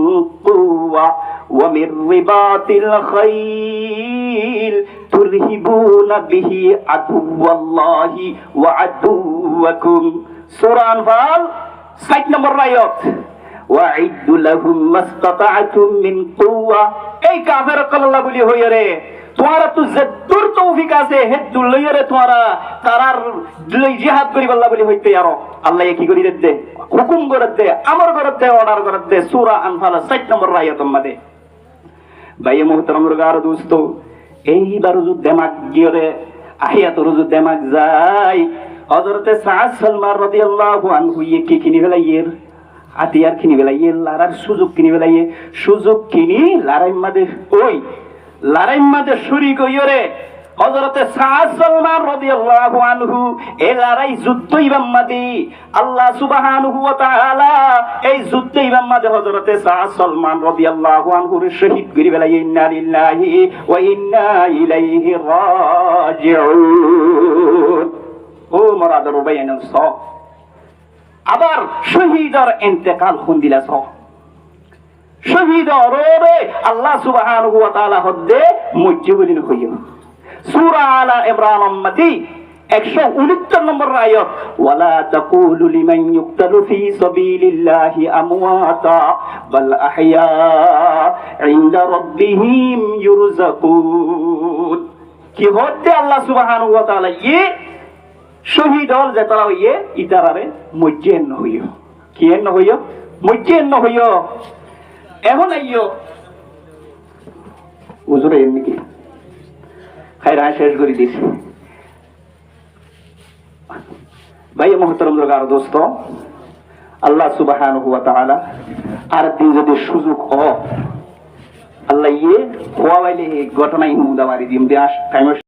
কুওয়া ওয়া মির রিবাতিল খাইল তুরহিবুনা বিহি আদুওয়াল্লাহি ওয়া আদুওয়াকুম সূরা আনফাল 7 নম্বর আয়াত ওয়াইদু লাহুম মাসতাতা'তুম মিন কুওয়া এই কাফের কল্লাহ বলি হইরে তোমারা তো যদ্দুর তৌফিক আছে হেদ্দুর লইরে তোমারা তারার লই জিহাদ করি বল্লা বলি হইতে আরো আল্লাহ কি করি দে হুকুম করে দে আমর করে দে অর্ডার করে দে সূরা আনফাল 7 নম্বর আয়াতের মধ্যে ভাই মোহতারাম দুর্গার দোস্ত এইবার যুদ্ধ দেমাগ গিয়ে আয়াতর যুদ্ধ দেমাগ যায় হযরতে সাদ সালমান রাদিয়াল্লাহু আনহু কি কিনি ফেলাইয়ের আতিয়ার কিনি ফেলাইয়ের লারার সুযোগ কিনি ফেলাইয়ে সুযোগ কিনি লারাই মাদে ওই লারাইম মাঝে শরীক হইরে হযরতে সাদ সালমান রাদিয়াল্লাহু আনহু এই লড়াই যুদ্ধ ইমাম মাদি আল্লাহ সুবহানাহু ওয়া তাআলা এই যুদ্ধ ইমাম মাঝে হযরতে সাদ সালমান রাদিয়াল্লাহু আনহু শহীদ করি বেলা ইন্না লিল্লাহি ওয়া ইন্না ইলাইহি রাজিউন ও মুরাদর বাইনাল স আবার শহীদের ইন্তেকাল খুন্দিলা স শহীদ অরবে আল্লাহ সুবহানাহু ওয়া তাআলা হদ্দে মুজিবুলিন হইয় সূরা আলা ইমরান উম্মতি 169 নম্বর আয়াত ওয়ালা তাকুলু লিমান ইউকতালু ফি সাবিলিল্লাহি আমওয়াতা বাল আহইয়া ইনদা রাব্বিহিম ইউরযাকুন কি হদ্দে আল্লাহ সুবহানাহু ওয়া তাআলা শহীদ হল যে তারা হইয়ে ইতারারে মুজিন হইয় কি এন হইয় মুজিন হইয় এখন আইয়ো হুজুরে এমনি কি খায়রা শেষ করে দিছি ভাই মোহতারাম দুর্গার দোস্ত আল্লাহ সুবহানাহু ওয়া তাআলা আর দিন যদি সুযোগ আল্লাহ হওয়াইলে ঘটনাই হুদা মারি দিম দেশ টাইম